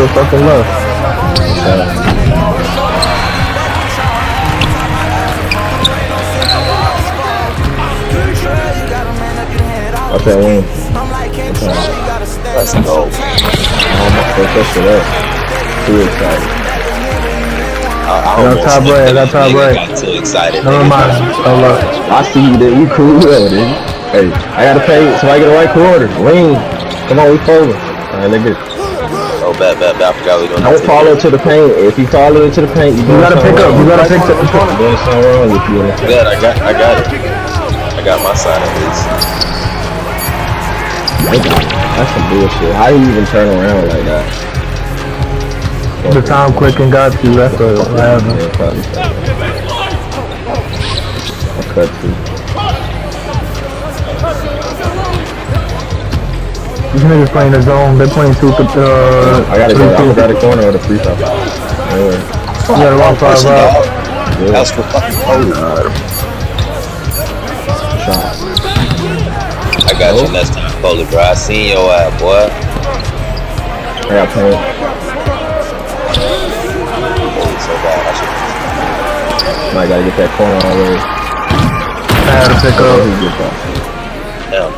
the fucking left. Okay, win. Let's go. Almost picked that shit up. Too excited. I got top right. I got top right. Got too excited. Never mind. Hold up. I see you there. You cool though, dude. Hey, I gotta pay so I get the right quarter. Ring. Come on, we folding. Alright, look at it. Oh, bad. I forgot we doing that. Don't follow to the paint. If you follow into the paint, you gotta pick up. You gotta pick up. You're doing something wrong with you. Good, I got it. I got my side at least. That's some bullshit. How do you even turn around like that? The time clicking got you. That's what happened. Yeah, probably so. I cut too. These niggas playing the zone. They're playing two. I gotta go. I got a corner or the free throw. Anyway. You gotta walk 5 out. That's for fucking cold. Shot. I got you next time, Foley, bro. I seen your ass, boy. I got paint. Holy, so bad. I gotta get that corner all the way. I had to pick up. Damn.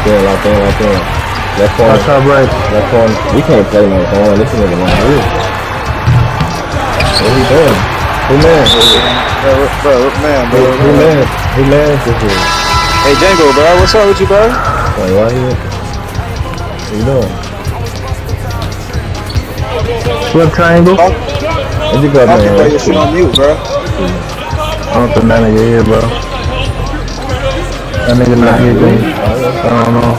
Lock in. Left corner. Top right. Left corner. We can't play no corner. This nigga wrong here. What are you doing? Who man? Who man is this here? Hey Django, bro, what's up with you, bro? Wait, why you? What you doing? Flip triangle. Where'd you go, man? I'll play your shit on mute, bro. I don't think that nigga here, bro. That nigga not here, dude. I don't know.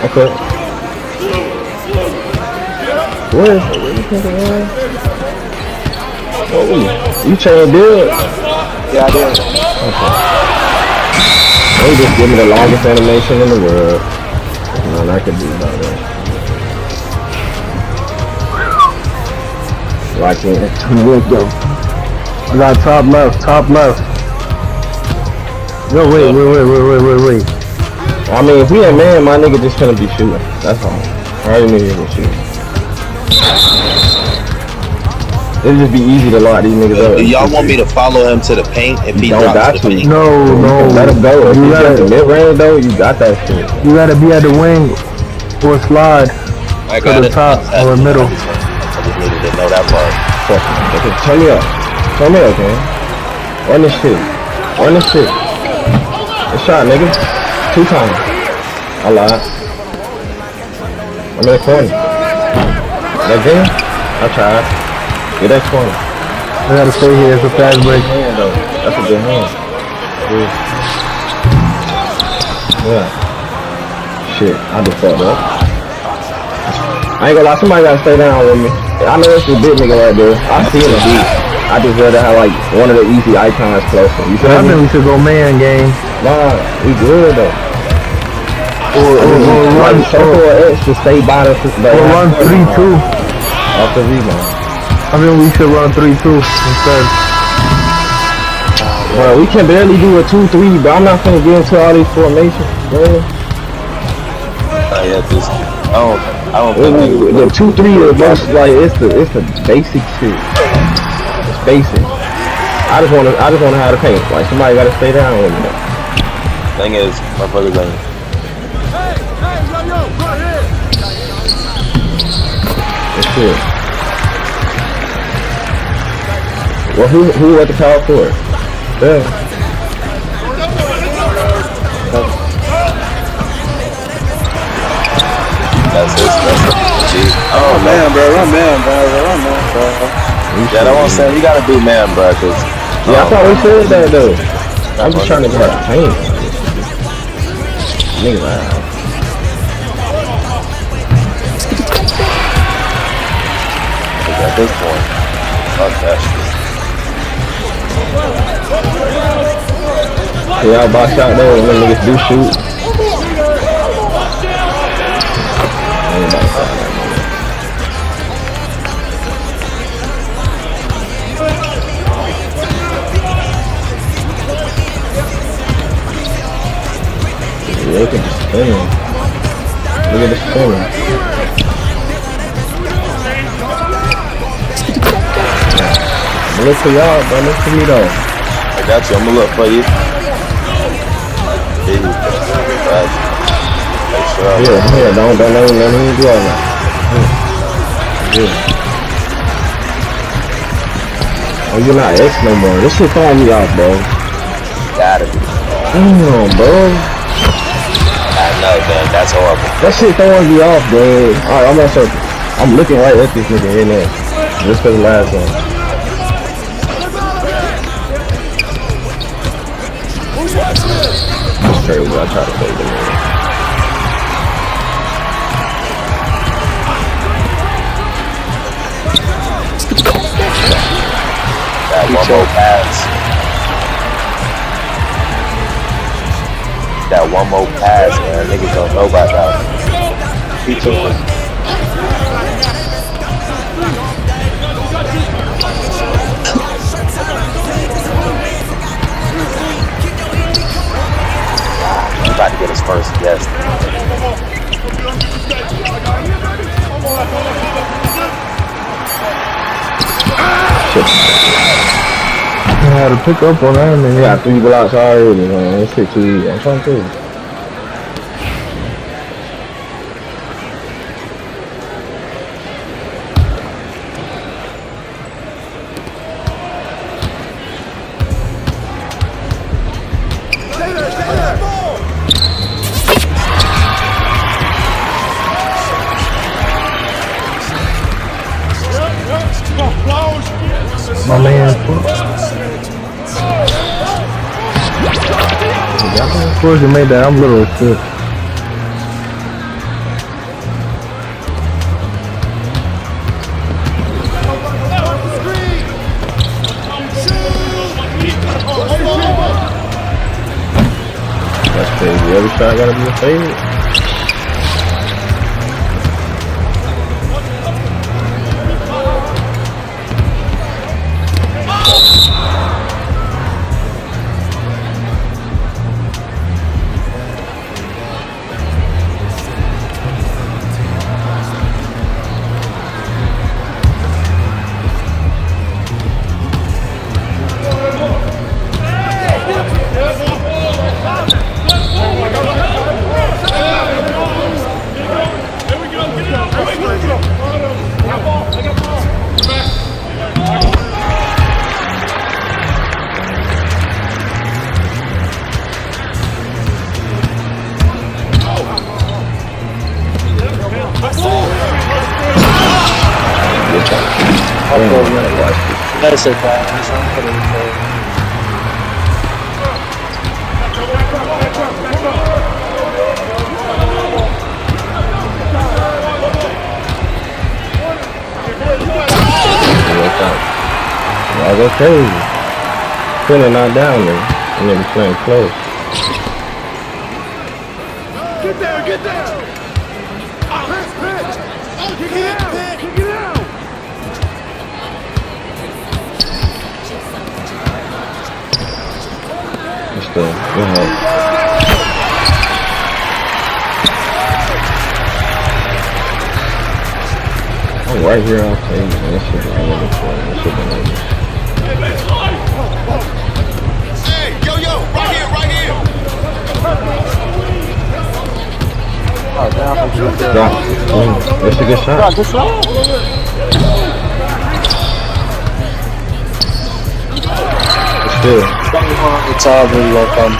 Okay. Where you thinking, man? Oh, you trying to do it? Yeah, I did. Okay. They just give me the longest animation in the world. Nothing I can do about that. Why can't go? I got top left. Yo, wait. I mean, if we ain't man, my nigga just finna be shooting. That's all. I already knew he was gonna shoot. It'd just be easy to lock these niggas up. Do y'all want me to follow him to the paint if he drops the paint? No. Let him go. If you got the mid-range though, you got that shit. You gotta be at the wing or slide I to got the it. top or the middle. I just needed to know that part. Fuck it. Okay, turn me up, man. Run this shit. Good shot, nigga. 2 times. I lied. I'm in the corner. That game? I tried. Get that corner. I gotta stay here. It's a fast break. Hand though. That's a good hand. Good. Yeah. Shit, I just fucked up. I ain't gonna lie, somebody gotta stay down with me. I know it's a big nigga right there. I see him deep. I just rather have like one of the easy icons closer. You feel I me? think we should go man game. Nah, we good though. Or run circle or X to stay by the or run 3-2. Off the rebound. I mean we should run 3-2 instead. Bro, we can barely do a 2-3, but I'm not gonna get into all these formations, bro. I don't think the 2-3 is most like it's the basic shit. It's basic. I just wanna have the paint. Like somebody gotta stay down with me. thing is, motherfuckers ain't. That's it. Well, who at the power for it? Yeah. That's it. Oh man, bro, run man, bro. Yeah, that's what I'm saying. You gotta do man, bro. Cause yeah, I thought we said that though. I'm just trying to get a paint. Nigga, at this point, fuck that shit. y'all box out there when niggas do shoot. Look at the spinning. Look at the spinning. Look for y'all, bro. Look for me though. I got you. I'm gonna look for you. Here, don't let me do all that. Here. Oh, you're not X no more. This shit throwing me off, bro. Gotta be. Damn, bro. I know, man. That's horrible. That shit throwing me off, bro. Alright, I'm gonna circle. I'm looking right at this nigga in there. Just for the last one. That's crazy. I try to save the man. That one more pass. That one more pass, man. Niggas don't know about that. He took it. He's about to get his first guest. I had to pick up on that, man. We got 3 blocks already, man. This shit too easy. I'm trying to tell you. My man, of course you made that. I'm little as shit. That's crazy. Every shot gotta be a favorite. That's it, guys. I'm putting it. Y'all go crazy. Putting not down there. And then playing close. Get there, get there! Pitch! Kick it out! Kick it out! It's the good help. I'm right here on stage. That shit right in the corner. That shit been over. Hey, yo, right here! Oh, down. Yeah. That's a good shot. Good shot. Still. It's all really welcome.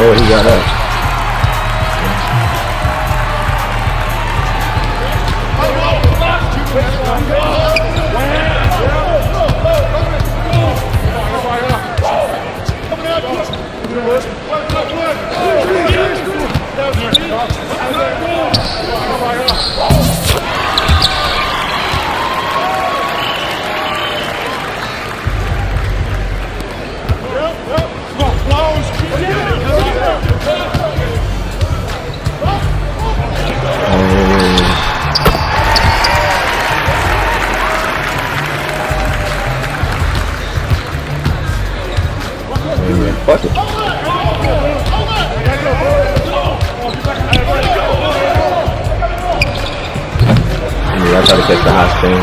know what he got up. Fuck it. Yeah, I try to catch the high spin.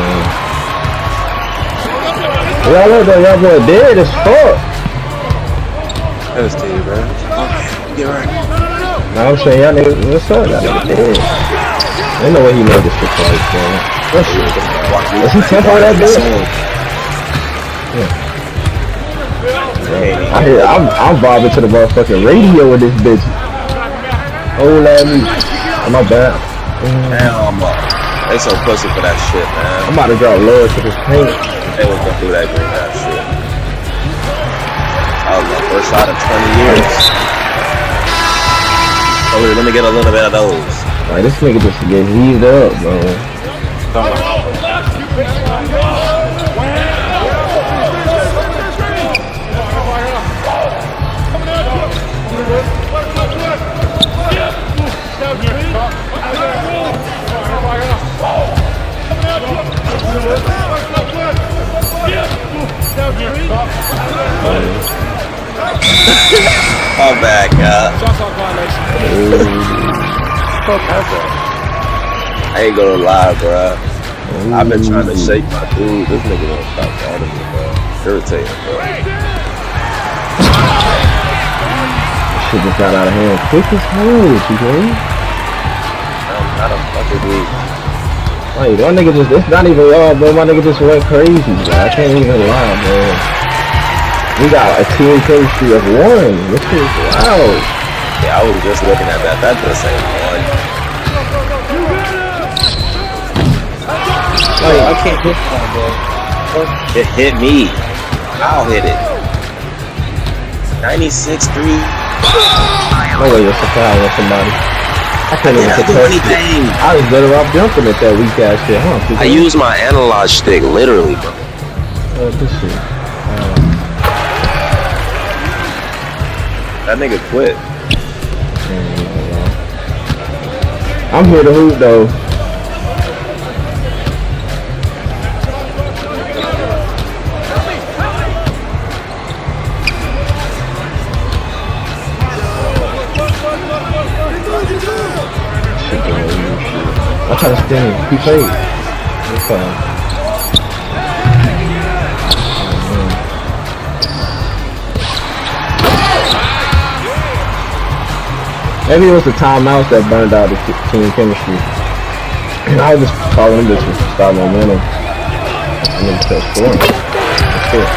Y'all look though, y'all boy dead as fuck. That was to you, bro. Okay, get right. Now I'm saying y'all niggas, what's up? Y'all niggas dead. Ain't no way he made this shit twice, man. What's shit? Is he tempo that bitch? Yeah. I'm vibing to the motherfucking radio with this bitch. Oh, let me. Oh, my bad. Hell, I'm up. They so pussy for that shit, man. I'm about to drop lower to this paint. They was gonna do that green that shit. That was my first shot in 20 years. Oh, let me get a little bit of those. Like, this nigga just get heaved up, bro. My bad, God. I ain't gonna lie, bro. I've been trying to shake my dude. This nigga don't stop calling me, bro. Irritating, bro. Shit just got out of hand quick as hell, you know? I don't fucking weak. Like, my nigga just, it's not even y'all, bro. My nigga just went crazy, bro. I can't even lie, bro. We got a team chemistry of one. This is wild. Yeah, I was just looking at that. That's the same one. Like, I can't hit that, bro. It hit me. I'll hit it. 96-3. No way you're surprised with somebody. I couldn't even do anything. I was better off jumping at that weak ass shit, huh? I use my analog stick, literally, bro. This shit. That nigga quit. I'm here to hoop though. I try to sting. He played. It's fine. Maybe it was the timeouts that burned out the team chemistry. I was just calling them bitches to start momentum. And then start scoring. That's it.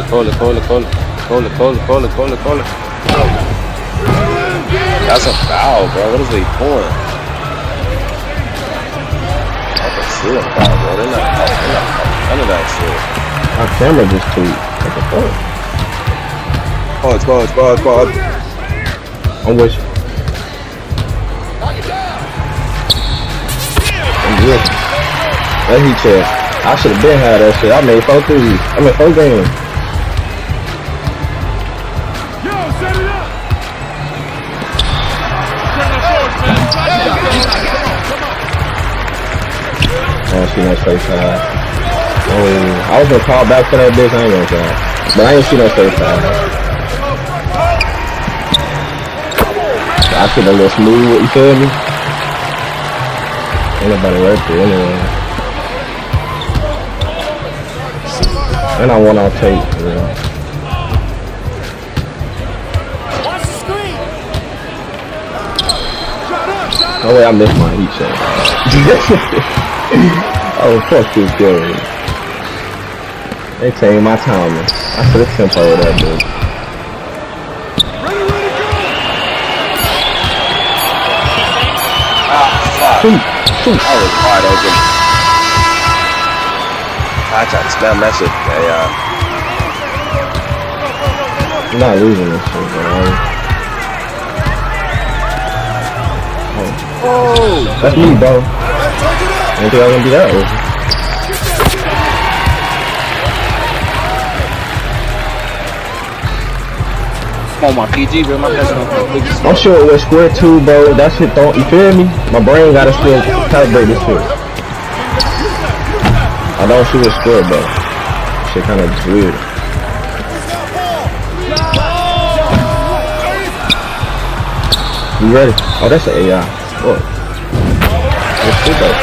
Call it. That's a foul, bro. What is he doing? I can see him foul, bro. They're not none of that shit. My camera just tweaked. What the fuck? Pause. I'm with you. I'm good. That heat check. I should have been had that shit. I made 4 threes. I made 4 games. I don't see no straight side. I was gonna call back for that bitch, I ain't gonna try. But I ain't see no straight side. I should have little smooth, you feel me? Ain't nobody right there anyway. And I won on tape. Yeah. Watch the screen. Shut up, shut up. No way I missed my heat check. Oh, fuck you, Gary. They changed my timing. I should have tempo that, dude. Ready, ready, go. Shoot. I was wide open. I tried to spam that shit. Yeah. I'm not losing this shit, bro. Oh. That's me, bro. I didn't think I was gonna be that over. Oh my PG, bro, my best one. I'm sure with square 2, bro, that shit don't, you feel me? My brain gotta still calibrate this shit. I don't shoot a square, bro. Shit kinda just weird. You ready? Oh, that's an AI. What? Let's see that.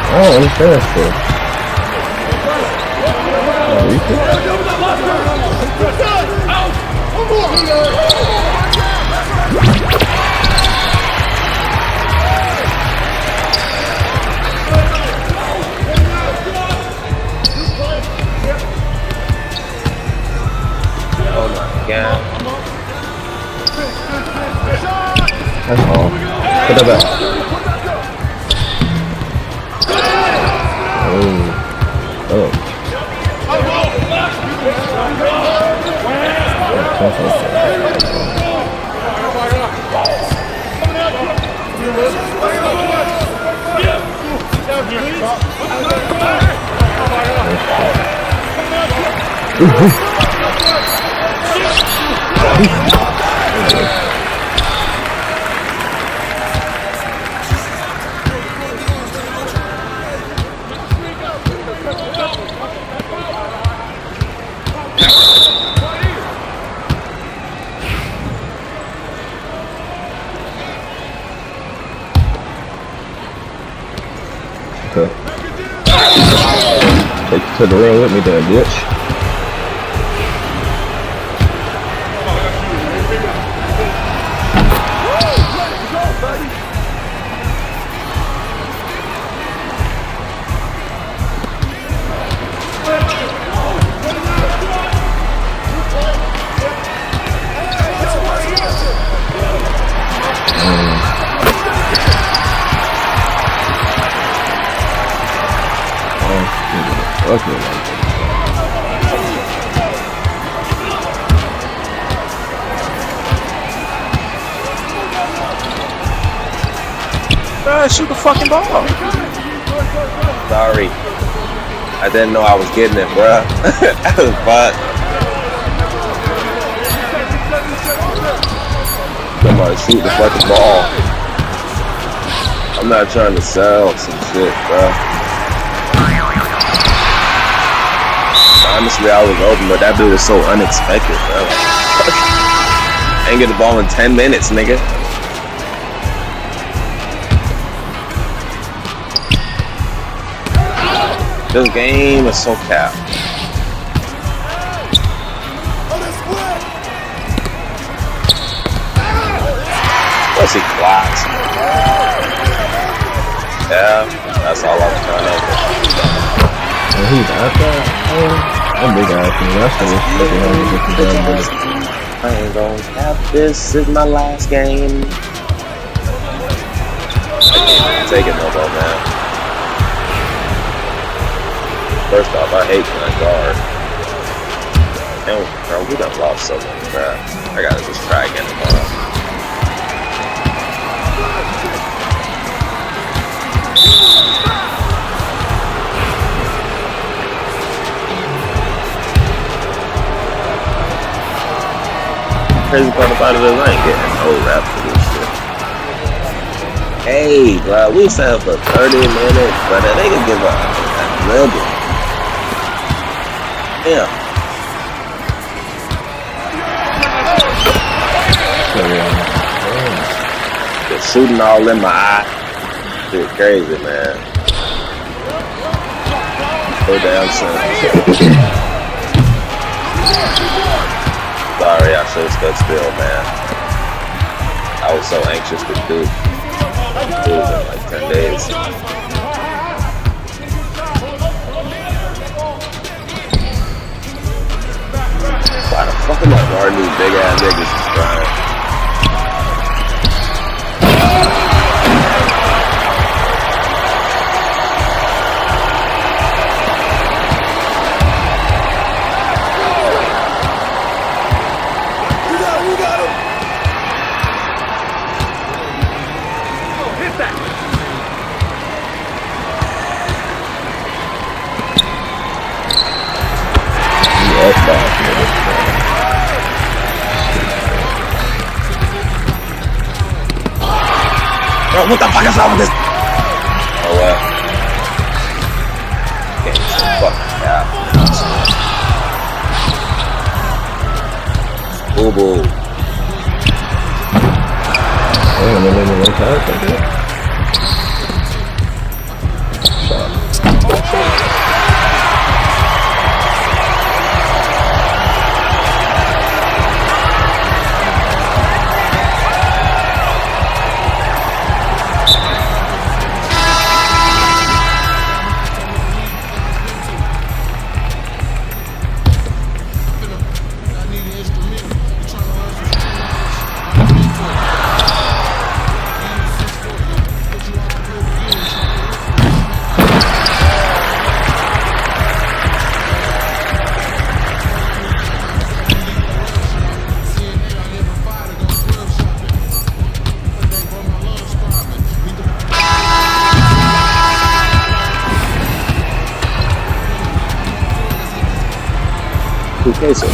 I don't understand this. Oh my god. That's all. Put that back. Oh. Okay. Take you to the ring with me there, bitch. Okay. Shoot the fucking ball. Sorry. I didn't know I was getting it, bruh. That was fun. Somebody shoot the fucking ball. I'm not trying to sell some shit, bruh. Honestly, I was open, but that dude was so unexpected, bro. Ain't get the ball in 10 minutes, nigga. This game is so capped. What's he clocks? Yeah, that's all I was trying to do. And he's out there. That big ass thing. That's what it's looking like. I ain't gonna cap this. Is my last game. I can't take it no more, man. First off, I hate gun guard. And bro, we done lost so much, bro. I gotta just try again tomorrow. Crazy part about it is I ain't getting no rap for this shit. Hey, bro, we sat for 30 minutes, but they can give up a dribble. Yeah. The shooting all in my eye. Shit crazy, man. So damn soon. Sorry, I should have stood still, man. I was so anxious to do. It was in like 10 days. Why the fuck am I guarding these big ass niggas, bro? Bro, what the fuck is wrong with this? Oh well. Get some fucking out. Boo boo. Queso.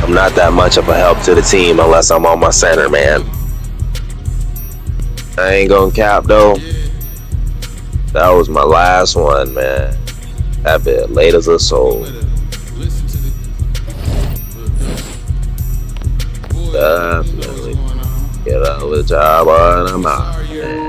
I'm not that much of a help to the team unless I'm on my center, man. I ain't gonna cap though. That was my last one, man. That bit late as a soul. Definitely get out of the job and I'm out, man.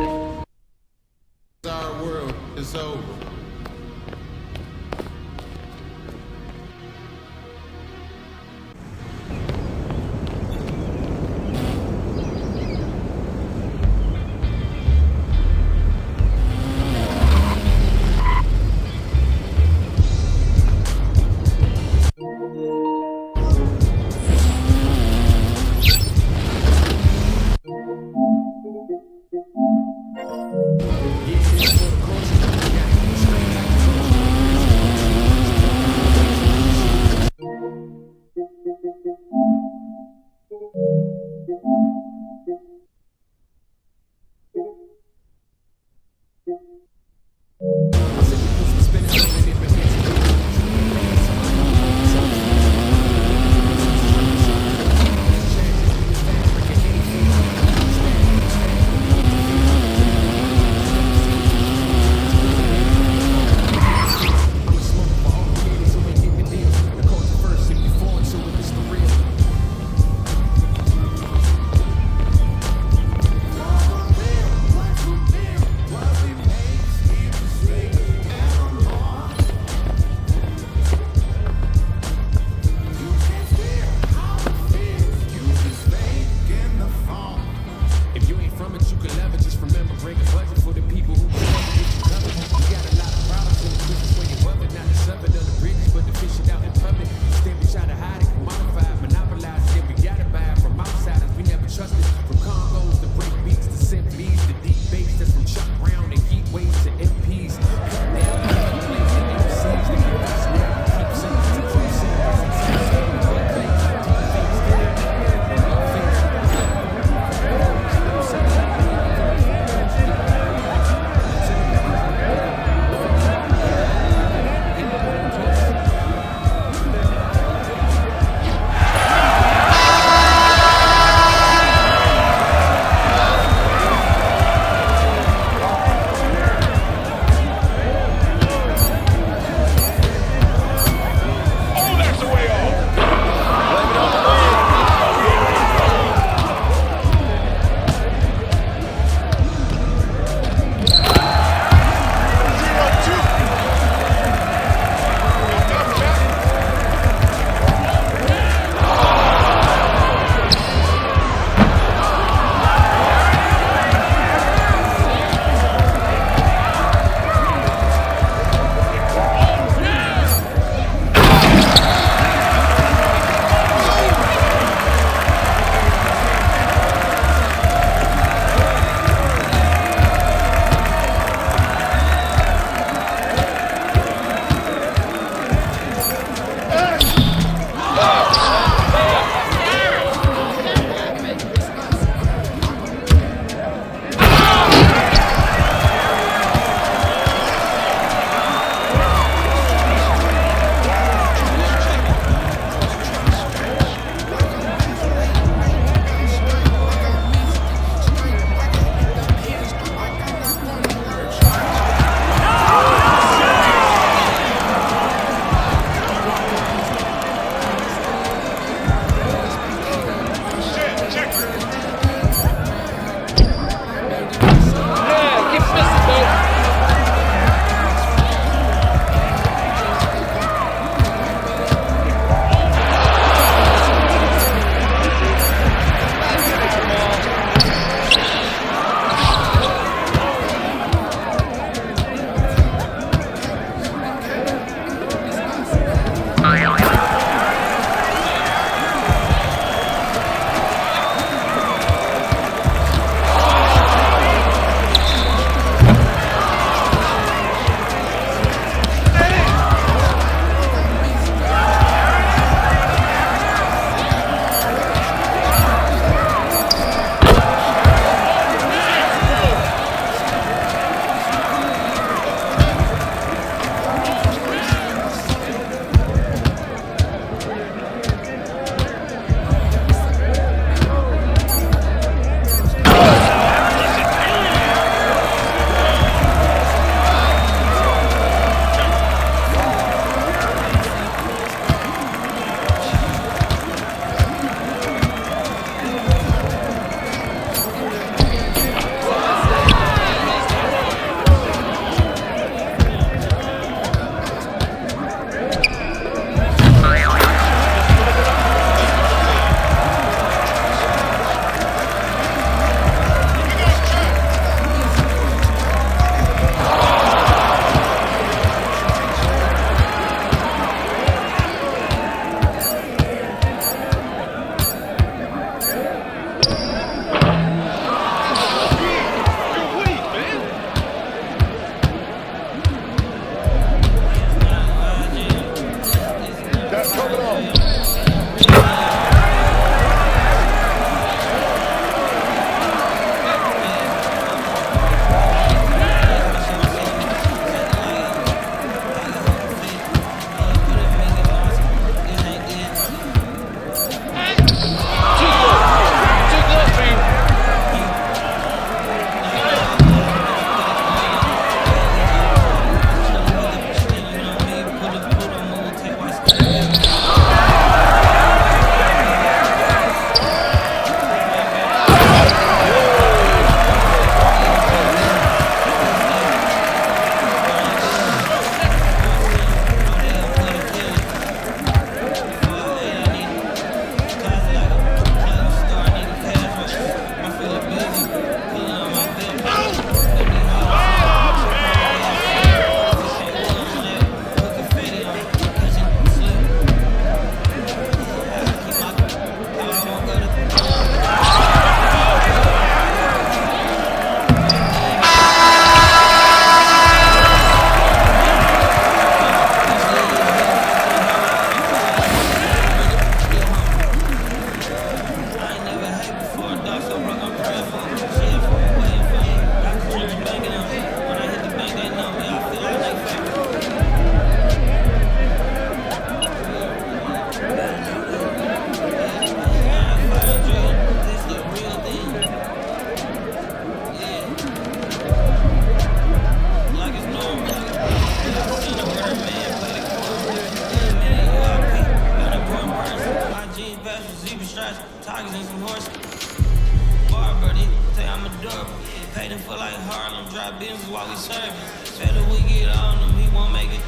problem, drop business while we serving. Said that we get on him, he won't make it.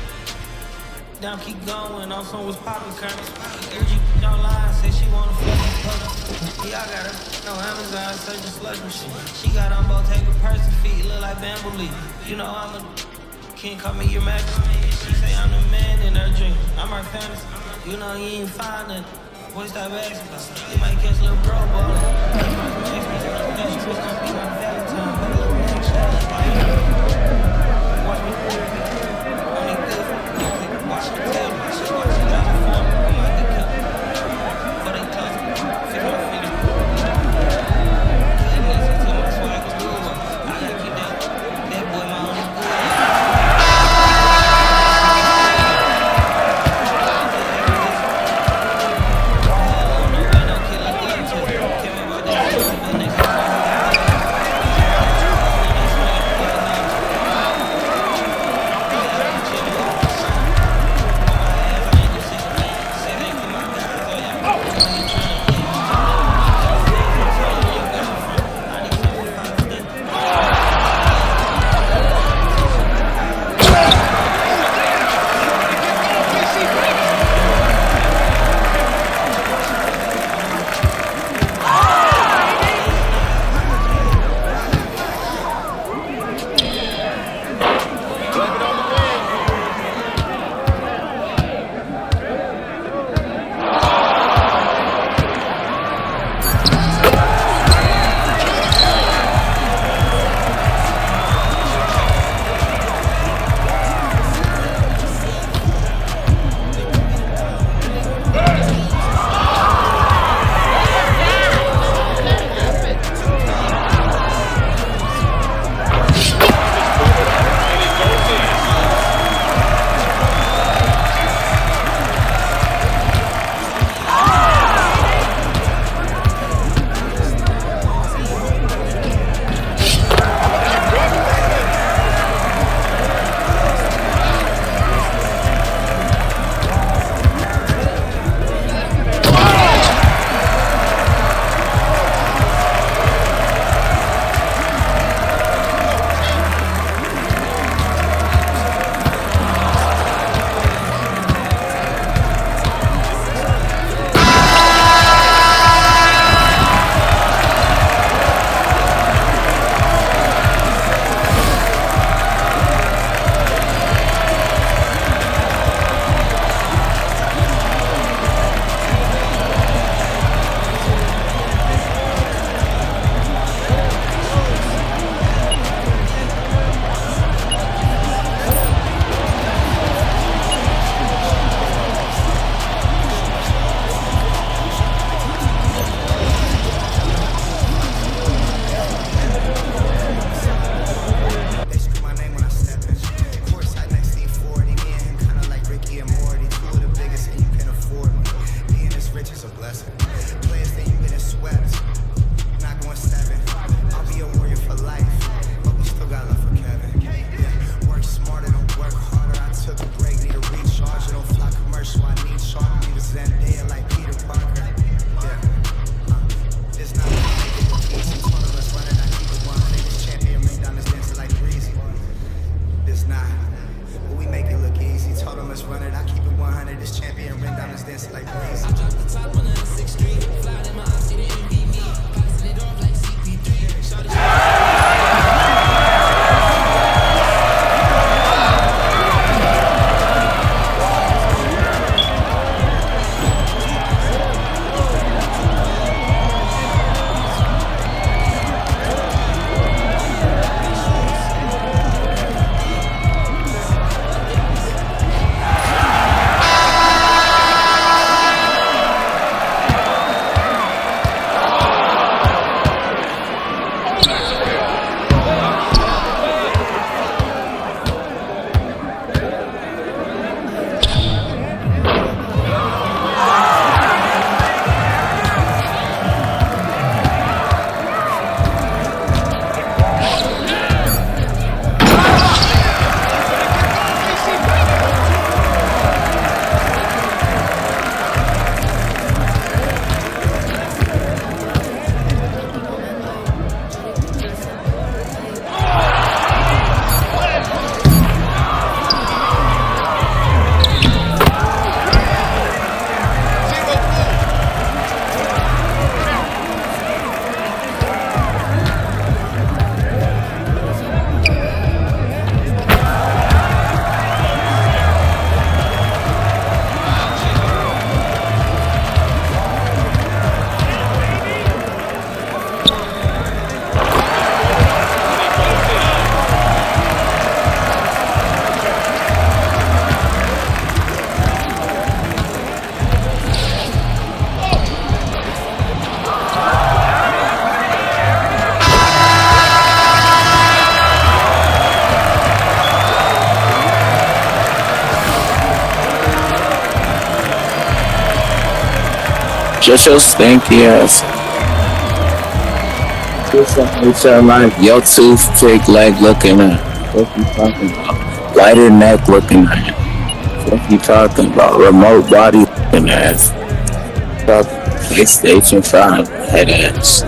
Down, keep going, on some was popping currents. Urge don't lie, say she wanna fucking pull. Yeah, I got her, no Amazon, search a slush machine. She got on both, take a person feet, look like bamboo leaf. You know I'm a can't call me your majesty. She say I'm the man in her dream. I'm her fantasy. You know you ain't find nothing. Boy, stop asking. You might catch a little bro ball. She was gonna be my Valentine, but a little neck shot. Watch me. Only good. Watch me tell me. She watch me drive the phone. I might get killed. But they close. Fix my fingers. Couldn't listen to my swag was good. I gotta keep that. That boy my only good. Shut your stinky ass. Your toothpick leg looking at. What you talking about? Lighter neck looking at. What you talking about? Remote body looking ass. PlayStation 5 head ass.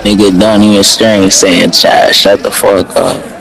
Nigga don't even string saying chat. Shut the fuck up.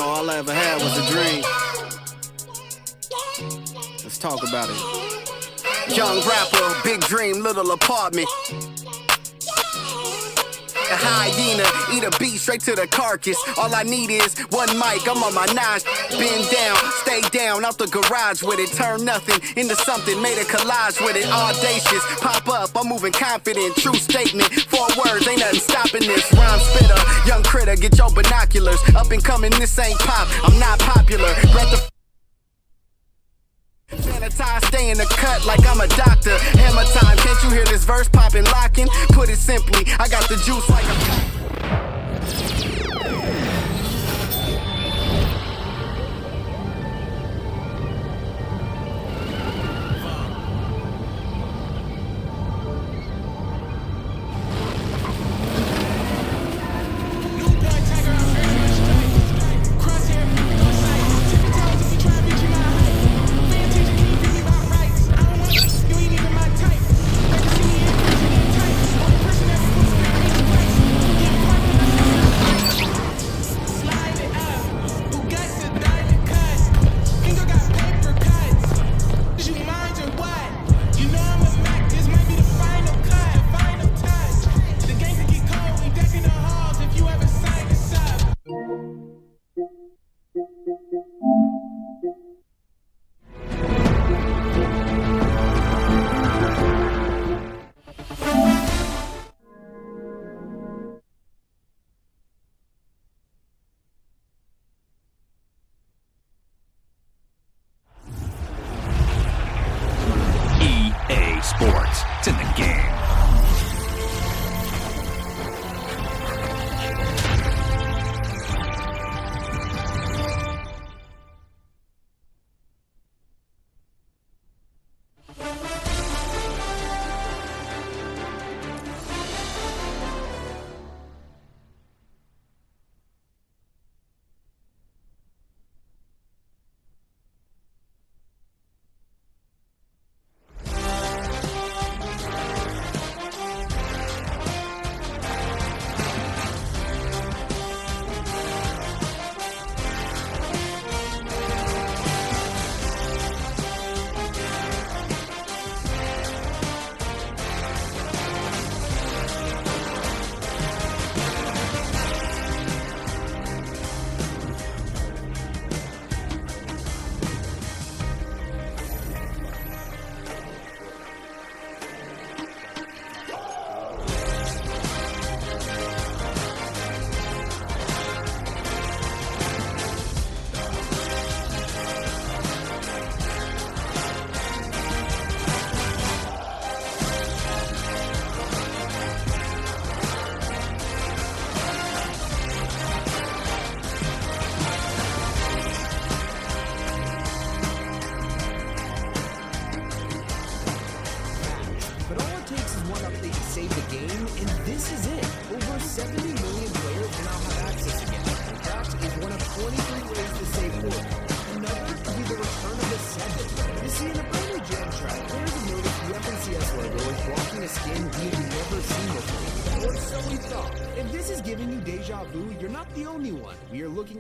know, all I ever had was a dream. Let's talk about it. Young rapper, big dream, little apartment. A hyena, eat a beat straight to the carcass. All I need is one mic, I'm on my nines. Bend down, stay down, out the garage with it. Turn nothing into something, made a collage with it. Audacious, pop up, I'm moving confident. True statement, 4 words, ain't nothing stopping this. Rhyme spitter, young critter, get your binoculars. Up and coming, this ain't pop, I'm not popular. Breath of sanitize, stay in the cut like I'm a doctor. Hammer time, can't you hear this verse popping, locking? Put it simply, I got the juice like a EA Sports. It's in the game.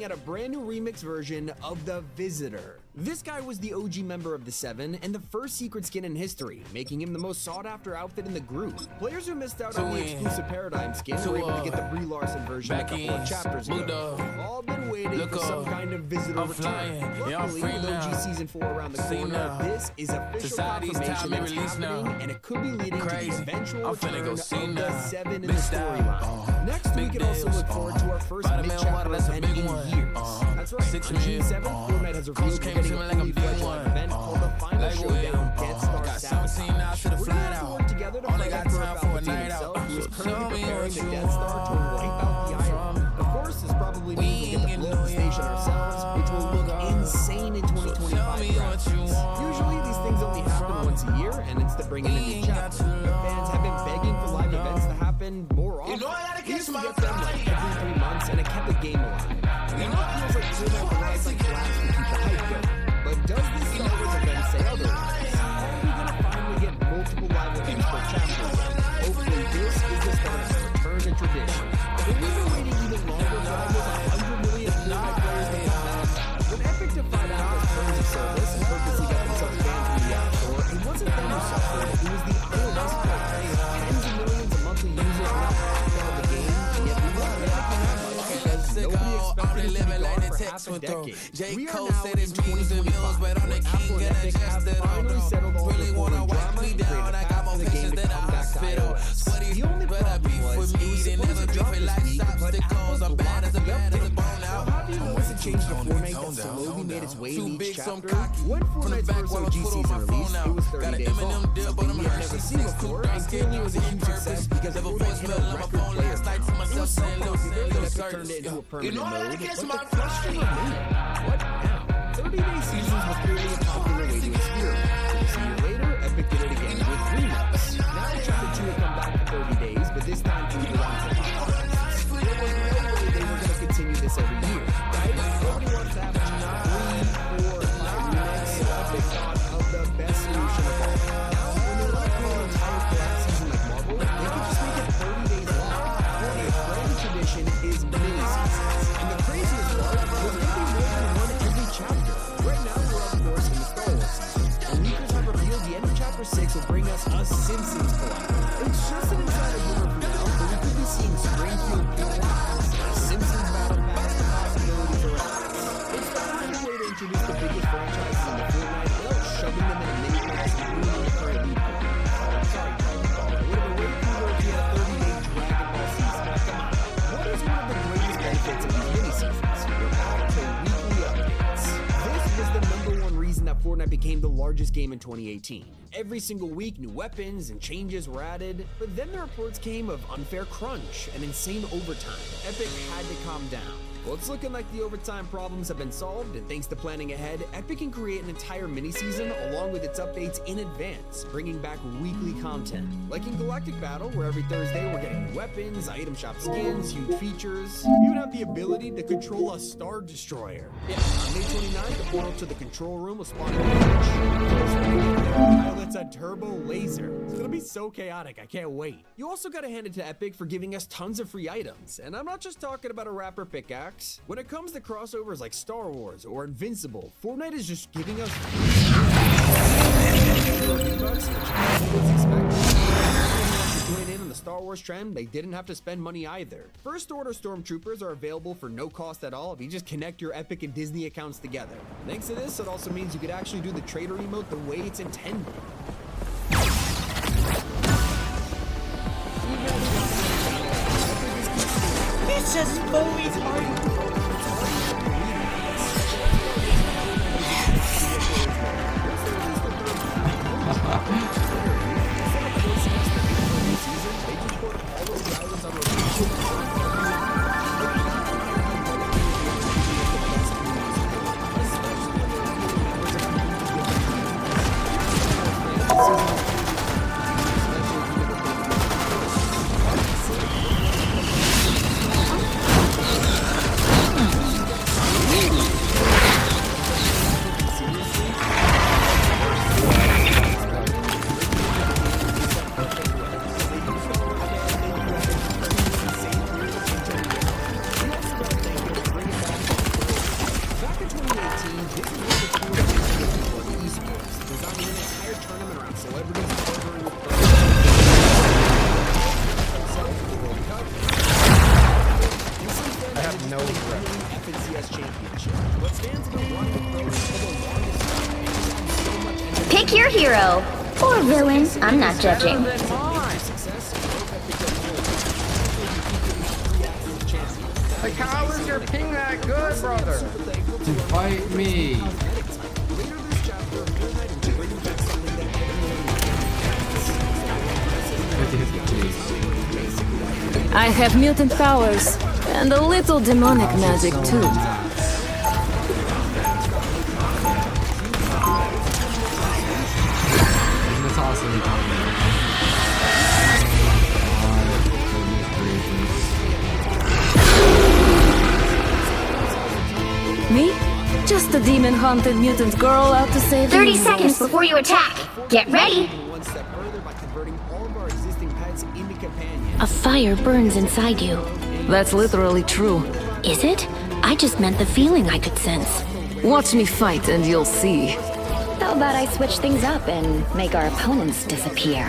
At a brand new remix version of The Visitor. This guy was the OG member of the Seven and the first secret skin in history, making him the most sought after outfit in the group. Players who missed out on the exclusive Paradigm skin were able to get the Brie Larson version a couple of chapters ago. We've all been waiting for some kind of Visitor return. Luckily, with OG Season 4 around the corner, this is official confirmation that's happening, and it could be leading to the eventual return of the Seven in the storyline. Next, we can also look forward to our first mid-chapter event in years. That's right, on June 7th, Fortnite has revealed we're getting a fully fledged live event called the Final Showdown Death Star Sabotage. We're going to have to work together to fight out for Palpatine himself, who is currently preparing the Death Star to wipe out the island. Of course, this probably means we get to blow up the station ourselves, which will look insane in 2025 graphics. Usually, these things only happen once a year, and it's to bring in a new chapter. But fans have been begging for live events to happen more often. We used to get them like every 3 months, and it kept the game alive. It feels like Fortnite provides like flash to keep the hype going. But does this Star Wars event say otherwise? Are we gonna finally get multiple live events per chapter? Hopefully this is the start of a return to tradition. But we've been waiting even longer for almost 100 million Fortnite players to half a decade. We are now in 2025, where Apple and Epic have finally settled all the foreign drama and created a path for the game to come back to iOS. The only problem was, it was supposed to drop this week, but Apple blocked the update. Now, have you noticed a change to Fortnite that slowly made its way in each chapter? When Fortnite's first OG season released, it was 30 days long, something we had never seen before, and clearly it was a huge success because Fortnite hit a record player count. It was so popular that Epic turned it into a permanent mode, but the question remained, what now? 30-day seasons were clearly a popular way to experiment. A year later, Epic did it again with remix. Now Chapter 2 will come back for 30 days, but this time to around the top artists. There was no way they were going to continue this every year, right? Nobody wants to have 3, 4, 5 remix, so Epic thought of the best solution of all. Now, when they want to call an entire collab season like Marvel, they can just make it 30 days long. Fortnite's brand tradition is mini seasons, and the craziest part was going to be more than one every chapter. Right now, we're of course in the Star Wars season, and leakers have revealed the end of Chapter 6 will bring us a Simpsons collab. It's just an insider rumor for now, but we could be seeing Springfield P1, Simpsons battle past the possibilities around us. It's the perfect way to introduce the biggest franchises in the Fortnite without shoving them in a mini class and ruining the current lead point. Sorry, Dragon Ball. It would have been way cooler if you had a 30-day Dragon Ball season. Come on. What is one of the greatest benefits of these mini seasons? We're back to weekly updates. This was the #1 reason that Fortnite became the largest game in 2018. Every single week, new weapons and changes were added, but then the reports came of unfair crunch and insane overtime. Epic had to calm down. Well, it's looking like the overtime problems have been solved, and thanks to planning ahead, Epic can create an entire mini-season along with its updates in advance, bringing back weekly content. Like in Galactic Battle, where every Thursday we're getting new weapons, item shop skins, huge features. You even have the ability to control a Star Destroyer. Yeah, on May 29th, the portal to the control room will spawn in the pilot's a turbo laser. It's gonna be so chaotic, I can't wait. You also gotta hand it to Epic for giving us tons of free items, and I'm not just talking about a rapper pickaxe. When it comes to crossovers like Star Wars or Invincible, Fortnite is just giving us to join in on the Star Wars trend. They didn't have to spend money either. First Order Stormtroopers are available for no cost at all if you just connect your Epic and Disney accounts together. Thanks to this, it also means you could actually do the trader emote the way it's intended. It's just always hard. Pick your hero or villain. I'm not judging. Like, how is your ping that good, brother? To fight me. I have mutant powers and a little demonic magic too. Me? Just a demon-haunted mutant girl out to save 30 seconds before you attack. Get ready. A fire burns inside you. That's literally true. Is it? I just meant the feeling I could sense. Watch me fight and you'll see. How about I switch things up and make our opponents disappear?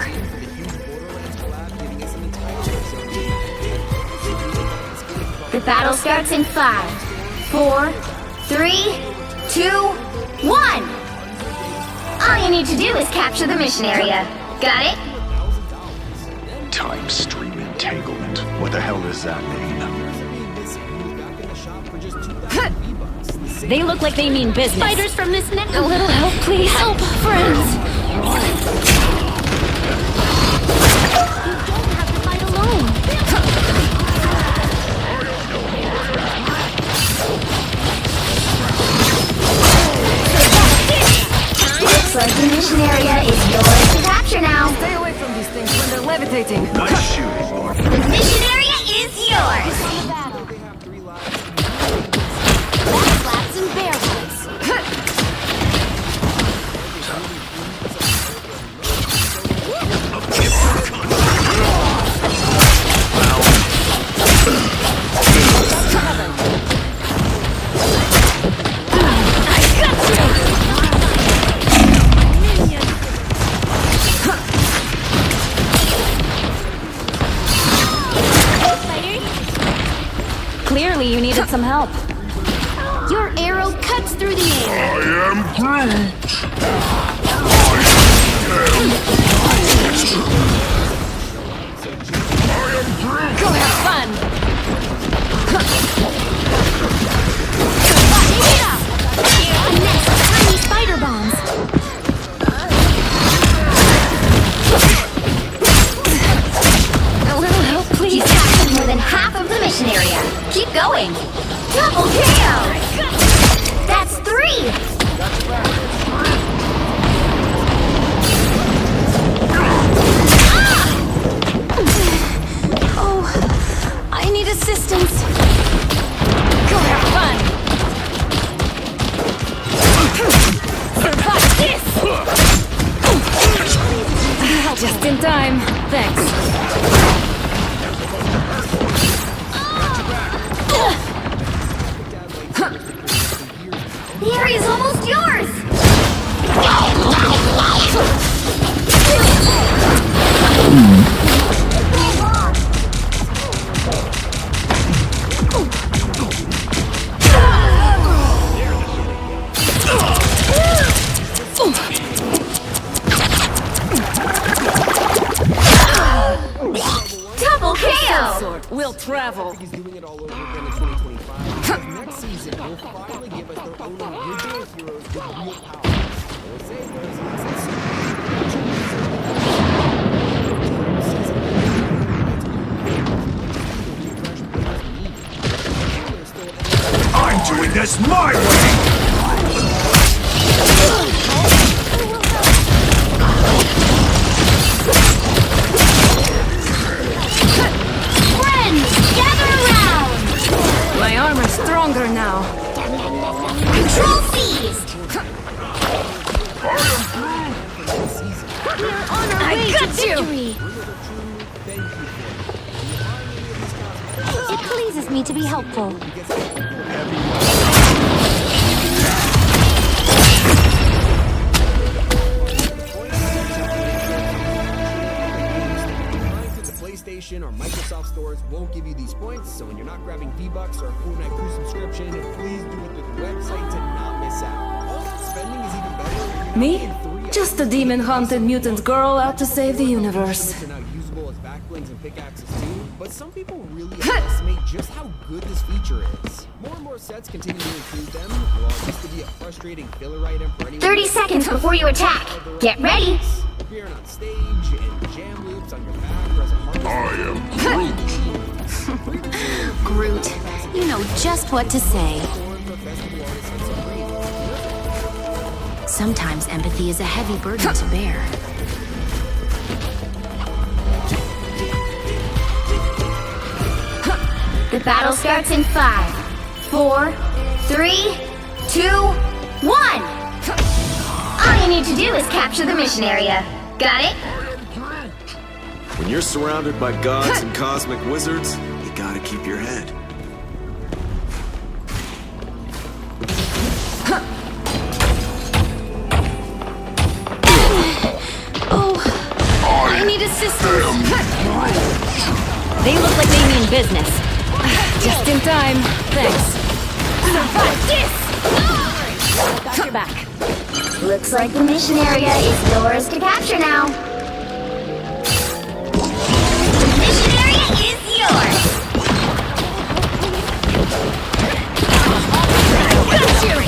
The battle starts in 5, 4, 3, 2, 1. All you need to do is capture the mission area. Got it? Time stream entanglement. What the hell does that mean? They look like they mean business. Fighters from this neck. A little help, please. Help, friends. You don't have to fight alone. Looks like the mission area is yours to capture now. Stay away from these things when they're levitating. Nice shooting, Lord. The mission area is yours. Flats and bear hugs. Clearly you needed some help. Your arrow cuts through the air. I am Groot. Go have fun. Next, tiny spider bombs. A little help, please. You've captured more than half of the mission area. Keep going. Double KO. That's 3. Oh, I need assistance. Go have fun. Survive this. Just in time. Thanks. The area's almost yours. Double KO. We'll travel. He's doing it all over again in 2025. Next season, will finally give us their own original heroes with real power. We'll say there's I'm doing this my way! Friends, gather around. My armor's stronger now. Control seized. We're on our way to victory. It pleases me to be helpful. PlayStation or Microsoft stores won't give you these points, so when you're not grabbing V-Bucks or a Fortnite Crew subscription, please do it through the website to not miss out. All that spending is even better. Me? Just a demon-haunted mutant girl out to save the universe. Are now usable as backblings and pickaxes too, but some people really underestimate just how good this feature is. More and more sets continue to include them, while it used to be a frustrating filler item for anyone. 30 seconds before you attack. Get ready. Appearing on stage and jam loops on your back or as a harvest. I am Groot, you know just what to say. Sometimes empathy is a heavy burden to bear. The battle starts in 5, 4, 3, 2, 1. All you need to do is capture the mission area. Got it? When you're surrounded by gods and cosmic wizards, you gotta keep your head. Oh, I need assistance. They look like they mean business. Just in time. Thanks. Survive this! Got your back. Looks like the mission area is yours to capture now. The mission area is yours. Got you.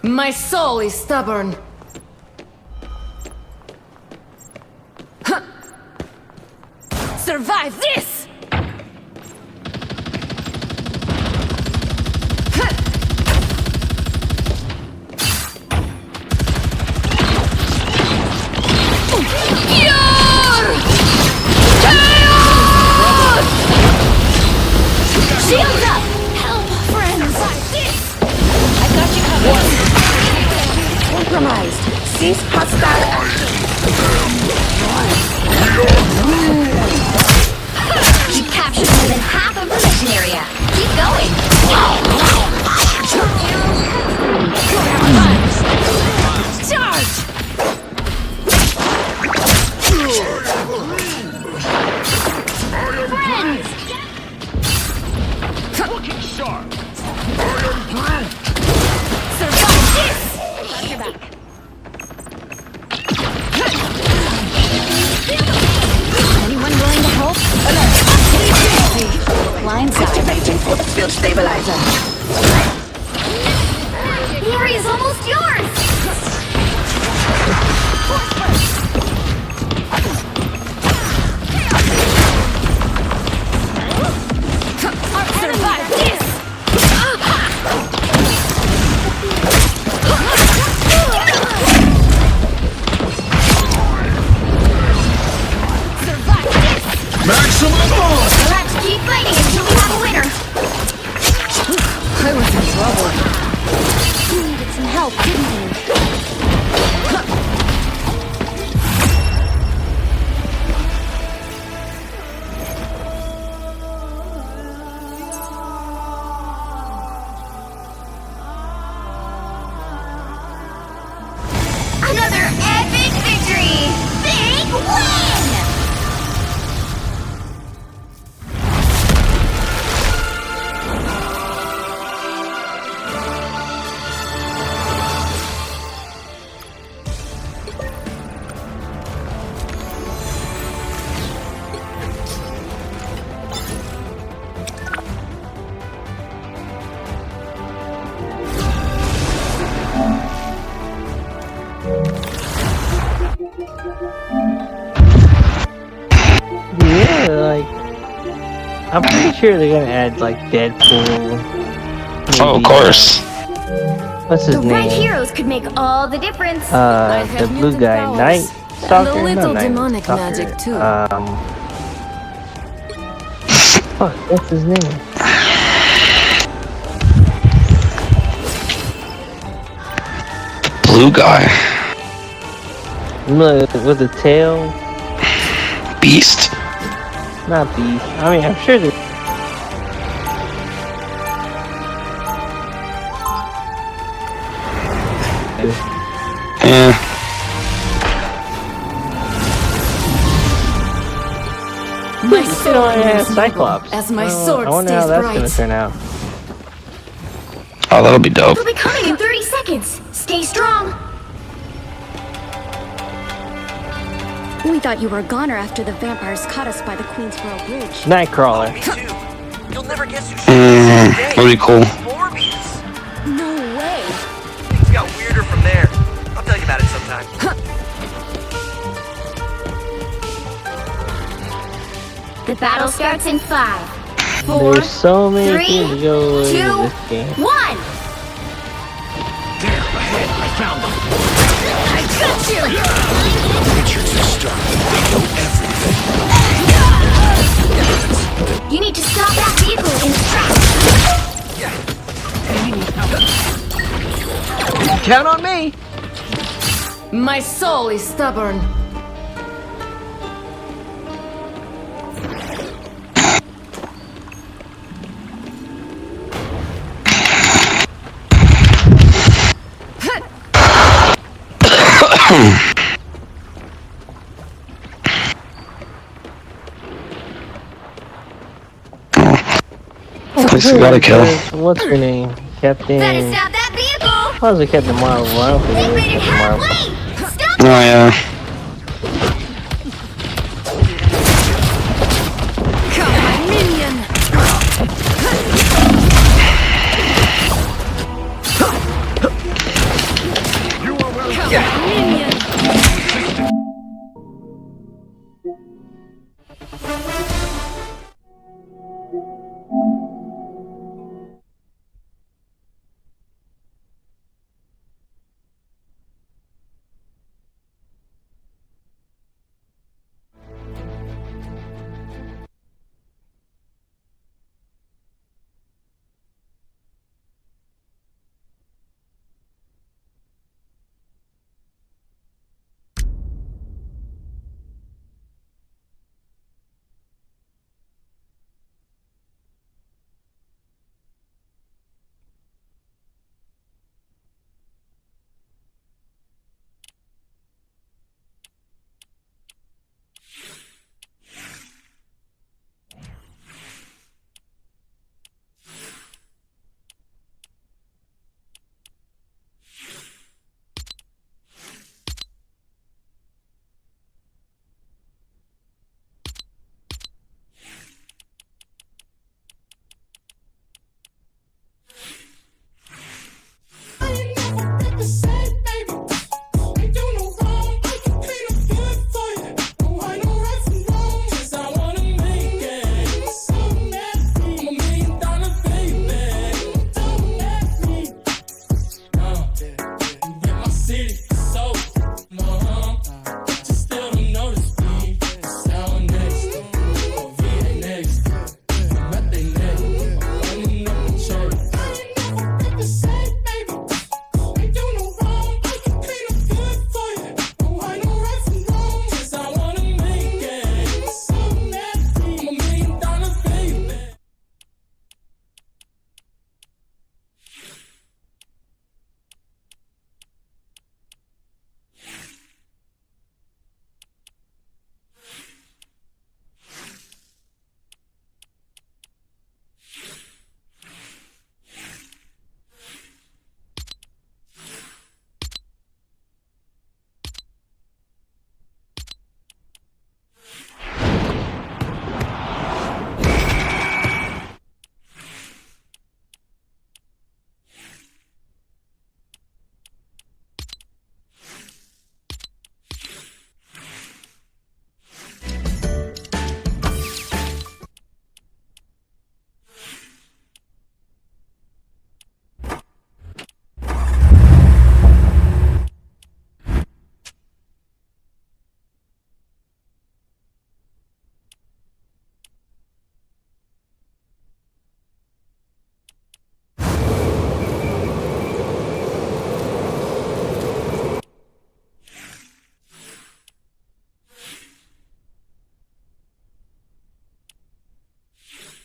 My soul is stubborn. Huh. Survive this! Huh. Shields up! Help, friends! I got you covered. Compromised. Cease hostile action. You captured more than half of the mission area. Keep going. Charge! Friends! Looking sharp. Survive this! Got your back. Anyone willing to help? Blindside. Activating force field stabilizer. The area is almost yours! Survive this! Maximum! You'll have to keep fighting until we have a winner. I was in trouble. You needed some help, didn't you? Another epic victory! Big win! Yeah, like I'm pretty sure they're gonna add like Deadpool. Oh, of maybe, course. What's his The right name? heroes could make all the difference. The blue guy, Night Stalker. And a little Not Night demonic Stalker. magic, too. Fuck, what's his name? Blue guy. Look, with the tail. Beast. Not Beast. I mean, I'm sure they. Yeah. My You soul know, I have is Cyclops. as my Oh, sword I wonder stays how that's bright. gonna turn out. Oh, that'll be dope. They'll be coming in 30 seconds. Stay strong. We thought you were a goner after the vampires caught us by the Queensboro Bridge. Nightcrawler. You'll never guess who That'll be cool. Morbius. No way. Things got weirder from there. I'll tell you about it sometime. The battle starts in 5, 4, There's so many 3, things to go into 2, this game. 1. There, ahead. I found them. I got you. Creatures are strong. They know everything. You need to stop that vehicle in its tracks. Count on me. My soul is stubborn. It's gotta kill. What's your name? Captain. Better stop that vehicle! How's it Captain Marvel? I don't think it is Captain Marvel. Stop! Oh yeah. Come, my minion! Minion!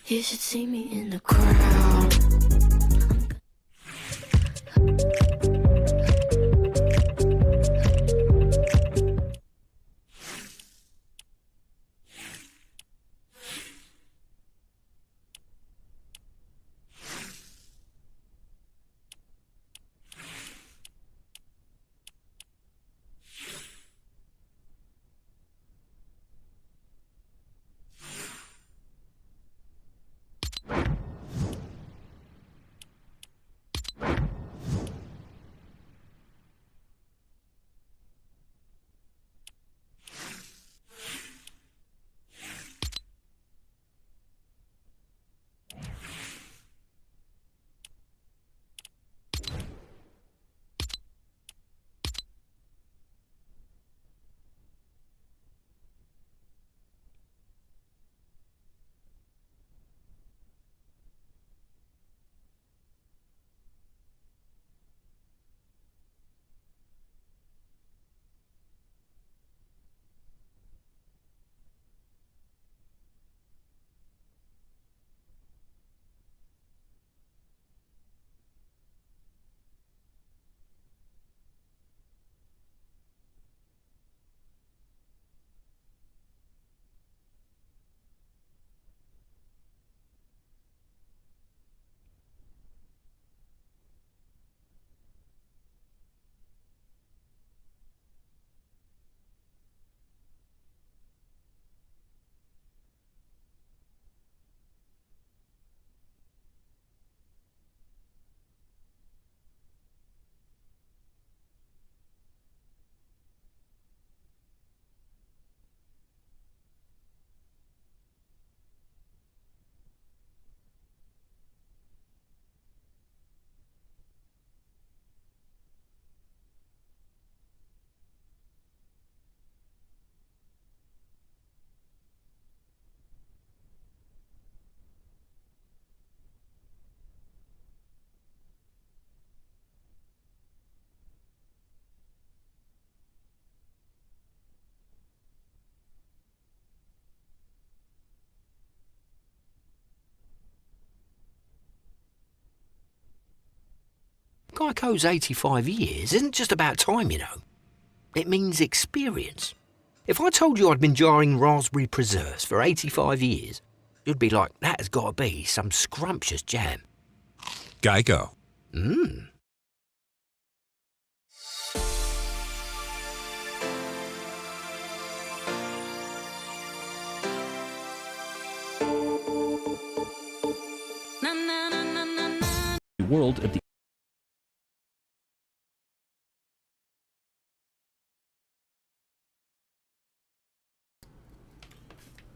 You should see me in the crowd. Geico's 85 years isn't just about time, you know. It means experience. If I told you I'd been jarring raspberry preserves for 85 years, you'd be like, that has got to be some scrumptious jam. Geico. Mmm. World at the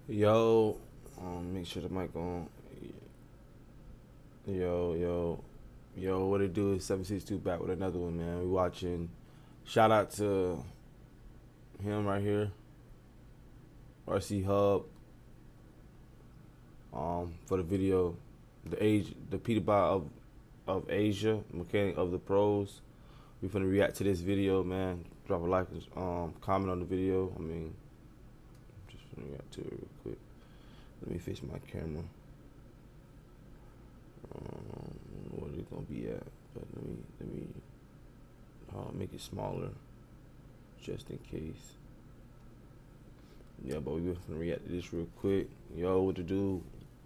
Yo, make sure the mic on. Yo, what it do is 762 back with another one, man. We watching. Shout out to him right here, RC Hub, for the video, the Peter Bar of Asia, mechanic of the pros. We finna react to this video, man. Drop a like, comment on the video. I mean, just finna react to it real quick. Let me fix my camera. What is it gonna be at? But let me make it smaller, just in case. Yeah, but we finna react to this real quick. Yo, what to do,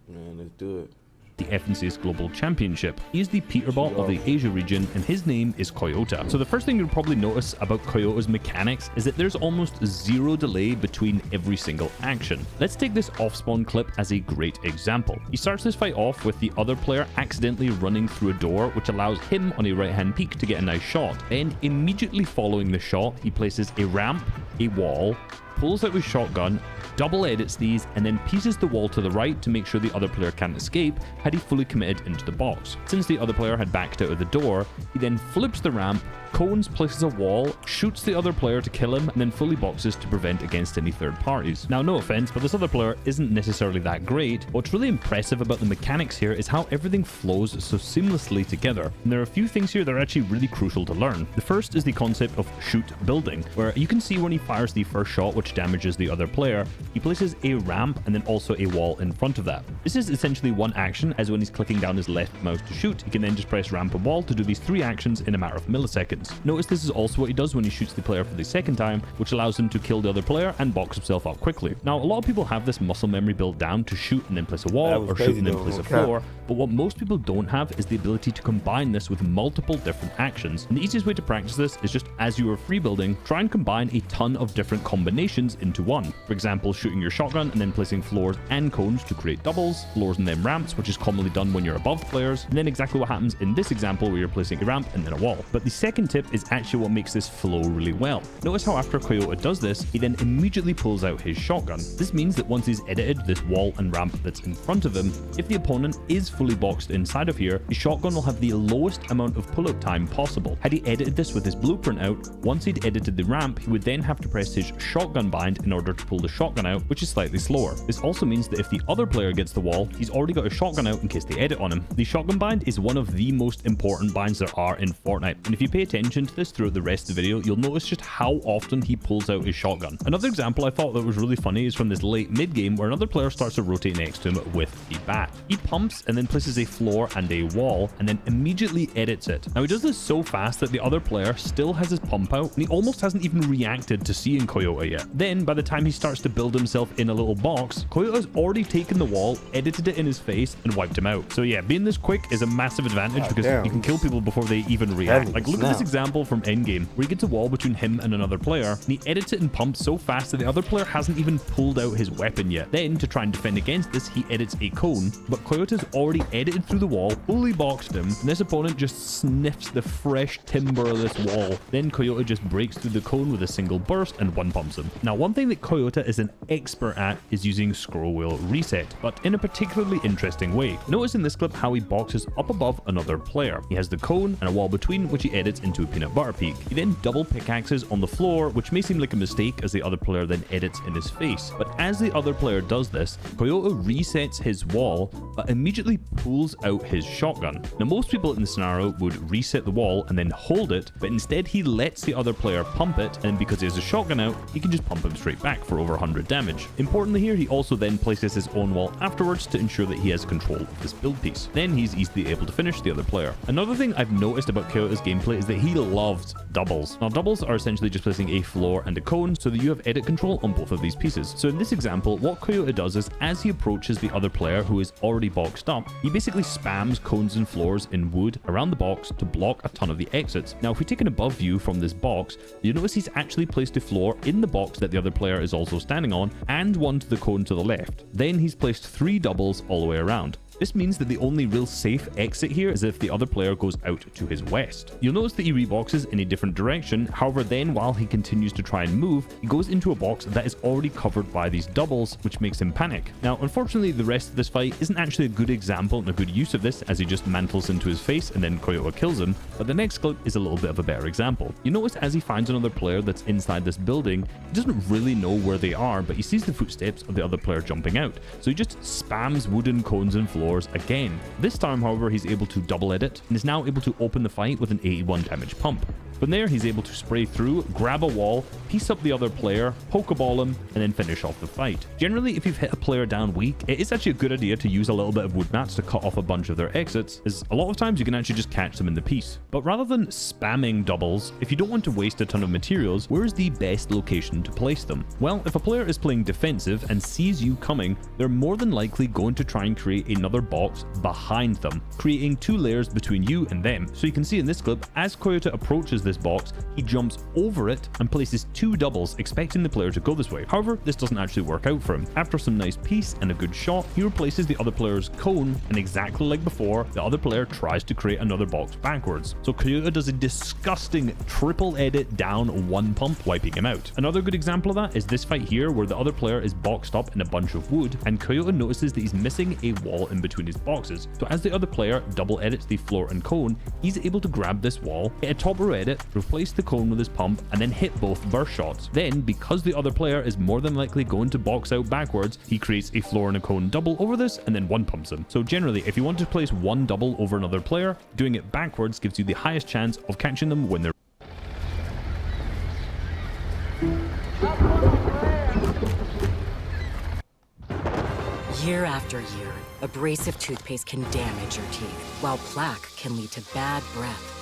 man? Let's do it. The FNCS Global Championship. He is the Peterball of the Asia region, and his name is Koyota. So the first thing you'll probably notice about Koyota's mechanics is that there's almost zero delay between every single action. Let's take this off-spawn clip as a great example. He starts this fight off with the other player accidentally running through a door, which allows him on a right-hand peak to get a nice shot. Then immediately following the shot, he places a ramp, a wall, pulls out his shotgun, double edits these, and then pieces the wall to the right to make sure the other player can't escape had he fully committed into the box. Since the other player had backed out of the door, he then flips the ramp, cones, places a wall, shoots the other player to kill him, and then fully boxes to prevent against any third parties. Now, no offense, but this other player isn't necessarily that great. What's really impressive about the mechanics here is how everything flows so seamlessly together. And there are a few things here that are actually really crucial to learn. The first is the concept of shoot building, where you can see when he fires the first shot, which damages the other player, he places a ramp and then also a wall in front of that. This is essentially one action, as when he's clicking down his left mouse to shoot, he can then just press ramp and wall to do these 3 actions in a matter of milliseconds. Notice this is also what he does when he shoots the player for the second time, which allows him to kill the other player and box himself up quickly. Now, a lot of people have this muscle memory built down to shoot and then place a wall, or shoot and then place a floor, but what most people don't have is the ability to combine this with multiple different actions. And the easiest way to practice this is just as you are free building, try and combine a ton of different combinations into one. For example, shooting your shotgun and then placing floors and cones to create doubles, floors and then ramps, which is commonly done when you're above players, and then exactly what happens in this example where you're placing a ramp and then a wall. But the second tip is actually what makes this flow really well. Notice how after Koyota does this, he then immediately pulls out his shotgun. This means that once he's edited this wall and ramp that's in front of him, if the opponent is fully boxed inside of here, his shotgun will have the lowest amount of pull-out time possible. Had he edited this with his blueprint out, once he'd edited the ramp, he would then have to press his shotgun bind in order to pull the shotgun out, which is slightly slower. This also means that if the other player gets the wall, he's already got a shotgun out in case they edit on him. The shotgun bind is one of the most important binds there are in Fortnite, and if you pay attention to this throughout the rest of the video, you'll notice just how often he pulls out his shotgun. Another example I thought that was really funny is from this late mid game where another player starts to rotate next to him with the bat. He pumps and then places a floor and a wall and then immediately edits it. Now he does this so fast that the other player still has his pump out and he almost hasn't even reacted to seeing Koyota yet. Then by the time he starts to build himself in a little box, Koyota's already taken the wall, edited it in his face, and wiped him out. So yeah, being this quick is a massive advantage because you can kill people before they even react. Like look at this example from endgame where he gets a wall between him and another player and he edits it and pumps so fast that the other player hasn't even pulled out his weapon yet. Then to try and defend against this, he edits a cone, but Koyota's already edited through the wall, fully boxed him, and this opponent just sniffs the fresh timber of this wall. Then Koyota just breaks through the cone with a single burst and one pumps him. Now one thing that Koyota is an expert at is using scroll wheel reset, but in a particularly interesting way. Notice in this clip how he boxes up above another player. He has the cone and a wall between, which he edits into a peanut butter peak. He then double pickaxes on the floor, which may seem like a mistake as the other player then edits in his face. But as the other player does this, Koyota resets his wall but immediately pulls out his shotgun. Now, most people in the scenario would reset the wall and then hold it, but instead he lets the other player pump it, and because he has a shotgun out, he can just pump him straight back for over 100 damage. Importantly here, he also then places his own wall afterwards to ensure that he has control of this build piece. Then he's easily able to finish the other player. Another thing I've noticed about Coyote's gameplay is that he loves doubles. Now, doubles are essentially just placing a floor and a cone so that you have edit control on both of these pieces. So in this example, what Coyote does is as he approaches the other player who is already boxed up, he basically spams cones and floors in wood around the box to block a ton of the exits. Now, if we take an above view from this box, you notice he's actually placed a floor in the box that the other player is also standing on and one to the cone to the left. Then he's placed 3 doubles all the way around. This means that the only real safe exit here is if the other player goes out to his west. You'll notice that he reboxes in a different direction, however then while he continues to try and move, he goes into a box that is already covered by these doubles, which makes him panic. Now, unfortunately, the rest of this fight isn't actually a good example and a good use of this, as he just mantles into his face and then Coyote kills him, but the next clip is a little bit of a better example. You notice as he finds another player that's inside this building, he doesn't really know where they are, but he sees the footsteps of the other player jumping out, so he just spams wooden cones and floors again. This time, however, he's able to double edit and is now able to open the fight with an 81 damage pump. From there, he's able to spray through, grab a wall, piece up the other player, pokeball him, and then finish off the fight. Generally, if you've hit a player down weak, it is actually a good idea to use a little bit of wood mats to cut off a bunch of their exits, as a lot of times you can actually just catch them in the piece. But rather than spamming doubles, if you don't want to waste a ton of materials, where is the best location to place them? Well, if a player is playing defensive and sees you coming, they're more than likely going to try and create another box behind them, creating 2 layers between you and them. So you can see in this clip, as Coyote approaches this box, he jumps over it and places 2 doubles, expecting the player to go this way. However, this doesn't actually work out for him. After some nice peace and a good shot, he replaces the other player's cone, and exactly like before, the other player tries to create another box backwards. So Coyote does a disgusting triple edit down 1 pump, wiping him out. Another good example of that is this fight here, where the other player is boxed up in a bunch of wood, and Coyote notices that he's missing a wall in between his boxes. So as the other player double edits the floor and cone, he's able to grab this wall, hit a top row edit, replace the cone with his pump, and then hit both burst shots. Then, because the other player is more than likely going to box out backwards, he creates a floor and a cone double over this and then 1 pumps him. So generally, if you want to place 1 double over another player, doing it backwards gives you the highest chance of catching them when they're Year after year, abrasive toothpaste can damage your teeth, while plaque can lead to bad breath.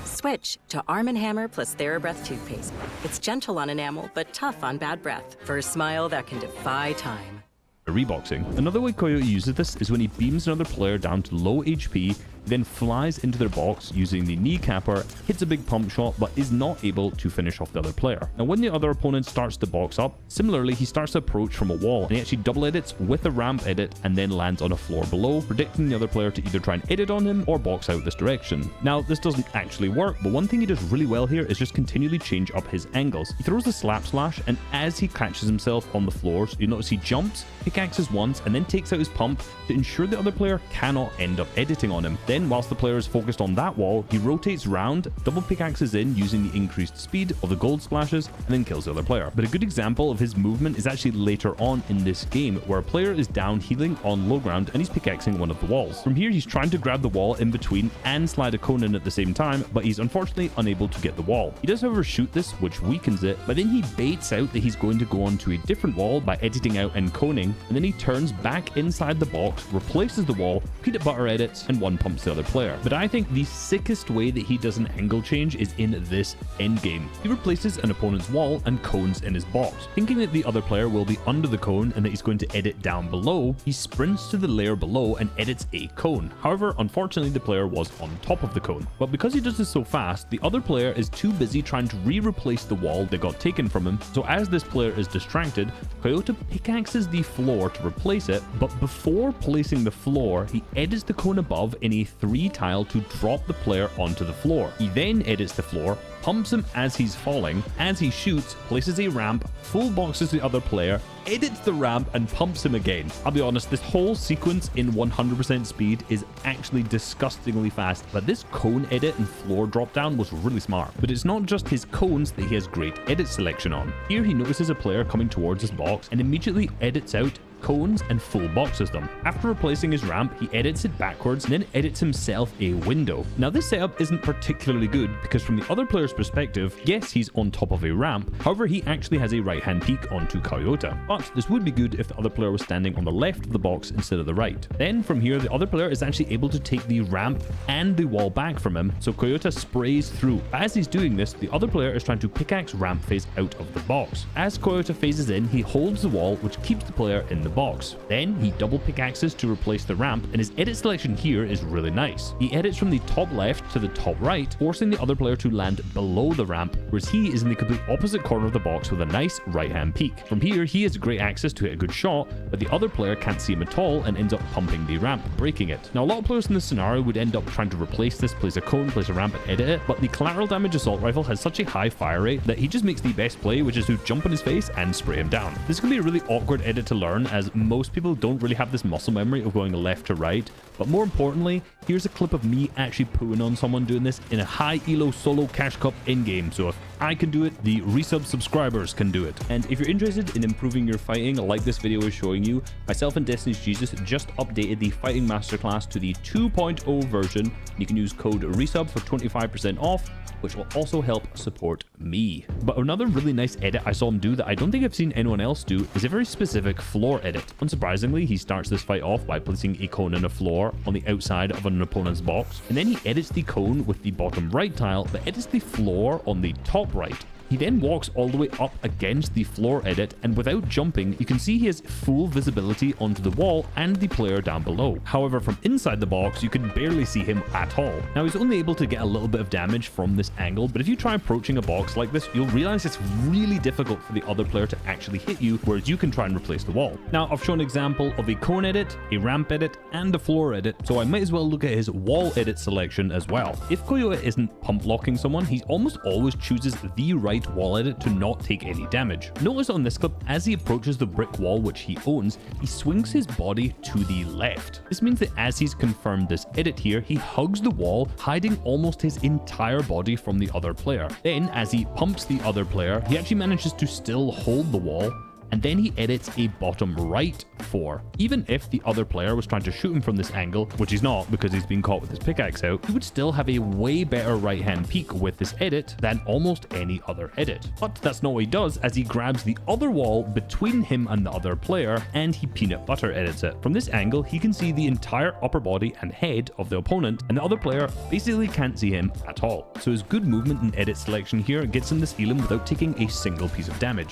Switch to Arm & Hammer plus TheraBreath toothpaste. It's gentle on enamel, but tough on bad breath, for a smile that can defy time. reboxing. Another way Coyote uses this is when he beams another player down to low HP, then flies into their box using the kneecapper, hits a big pump shot, but is not able to finish off the other player. Now, when the other opponent starts to box up, similarly, he starts to approach from a wall, and he actually double edits with a ramp edit and then lands on a floor below, predicting the other player to either try and edit on him or box out this direction. Now, this doesn't actually work, but one thing he does really well here is just continually change up his angles. He throws the slap slash, and as he catches himself on the floors, you notice he jumps, pickaxes once, and then takes out his pump to ensure the other player cannot end up editing on him. Then, whilst the player is focused on that wall, he rotates round, double pickaxes in using the increased speed of the gold splashes, and then kills the other player. But a good example of his movement is actually later on in this game, where a player is down healing on low ground and he's pickaxing one of the walls. From here, he's trying to grab the wall in between and slide a cone in at the same time, but he's unfortunately unable to get the wall. He does, however, shoot this, which weakens it, but then he baits out that he's going to go onto a different wall by editing out and coning, and then he turns back inside the box, replaces the wall, peanut butter edits, and one pumps the other player. But I think the sickest way that he does an angle change is in this endgame. He replaces an opponent's wall and cones in his box. Thinking that the other player will be under the cone and that he's going to edit down below, he sprints to the layer below and edits a cone. However, unfortunately, the player was on top of the cone. But because he does this so fast, the other player is too busy trying to replace the wall that got taken from him. So as this player is distracted, Coyote pickaxes the floor to replace it, but before placing the floor, he edits the cone above in a 3 tile to drop the player onto the floor. He then edits the floor, pumps him as he's falling. As he shoots, places a ramp, full boxes the other player, edits the ramp, and pumps him again. I'll be honest, this whole sequence in 100% speed is actually disgustingly fast, but this cone edit and floor drop down was really smart. But it's not just his cones that he has great edit selection on. Here he notices a player coming towards his box and immediately edits out, cones and full boxes them. After replacing his ramp, he edits it backwards and then edits himself a window. Now this setup isn't particularly good because from the other player's perspective, yes, he's on top of a ramp, however he actually has a right hand peek onto Coyota. But this would be good if the other player was standing on the left of the box instead of the right. Then from here, the other player is actually able to take the ramp and the wall back from him, so Coyota sprays through. As he's doing this, the other player is trying to pickaxe ramp phase out of the box. As Coyota phases in, he holds the wall, which keeps the player in the box. Then he double pickaxes to replace the ramp, and his edit selection here is really nice. He edits from the top left to the top right, forcing the other player to land below the ramp, whereas he is in the complete opposite corner of the box with a nice right hand peek. From here, he has great access to hit a good shot, but the other player can't see him at all and ends up pumping the ramp, breaking it. Now a lot of players in this scenario would end up trying to replace this, place a cone, place a ramp and edit it, but the collateral damage assault rifle has such a high fire rate that he just makes the best play, which is to jump in his face and spray him down. This can be a really awkward edit to learn as most people don't really have this muscle memory of going left to right, but more importantly, here's a clip of me actually pooing on someone doing this in a high elo solo cash cup in-game, so if I can do it, the resub subscribers can do it. And if you're interested in improving your fighting like this video is showing you, myself and Destiny's Jesus just updated the fighting masterclass to the 2.0 version. You can use code resub for 25% off, which will also help support me. But another really nice edit I saw him do that I don't think I've seen anyone else do is a very specific floor edit. Unsurprisingly, he starts this fight off by placing a cone and a floor on the outside of an opponent's box, and then he edits the cone with the bottom right tile, but edits the floor on the top right. He then walks all the way up against the floor edit, and without jumping, you can see he has full visibility onto the wall and the player down below. However, from inside the box, you can barely see him at all. Now, he's only able to get a little bit of damage from this angle, but if you try approaching a box like this, you'll realize it's really difficult for the other player to actually hit you, whereas you can try and replace the wall. Now, I've shown an example of a cone edit, a ramp edit, and a floor edit, so I might as well look at his wall edit selection as well. If Coyota isn't pump locking someone, he almost always chooses the right wall edit to not take any damage. Notice on this clip, as he approaches the brick wall which he owns, he swings his body to the left. This means that as he's confirmed this edit here, he hugs the wall, hiding almost his entire body from the other player. Then, as he pumps the other player, he actually manages to still hold the wall, and then he edits a bottom right 4. Even if the other player was trying to shoot him from this angle, which he's not because he's been caught with his pickaxe out, he would still have a way better right hand peek with this edit than almost any other edit. But that's not what he does, as he grabs the other wall between him and the other player and he peanut butter edits it. From this angle, he can see the entire upper body and head of the opponent, and the other player basically can't see him at all. So his good movement and edit selection here gets him this elim without taking a single piece of damage.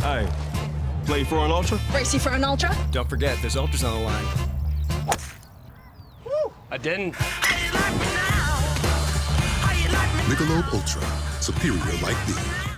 Hey, playing for an ultra? Racy for an ultra? Don't forget, there's ultras on the line. Woo! I didn't. Michelob Ultra, superior like beer.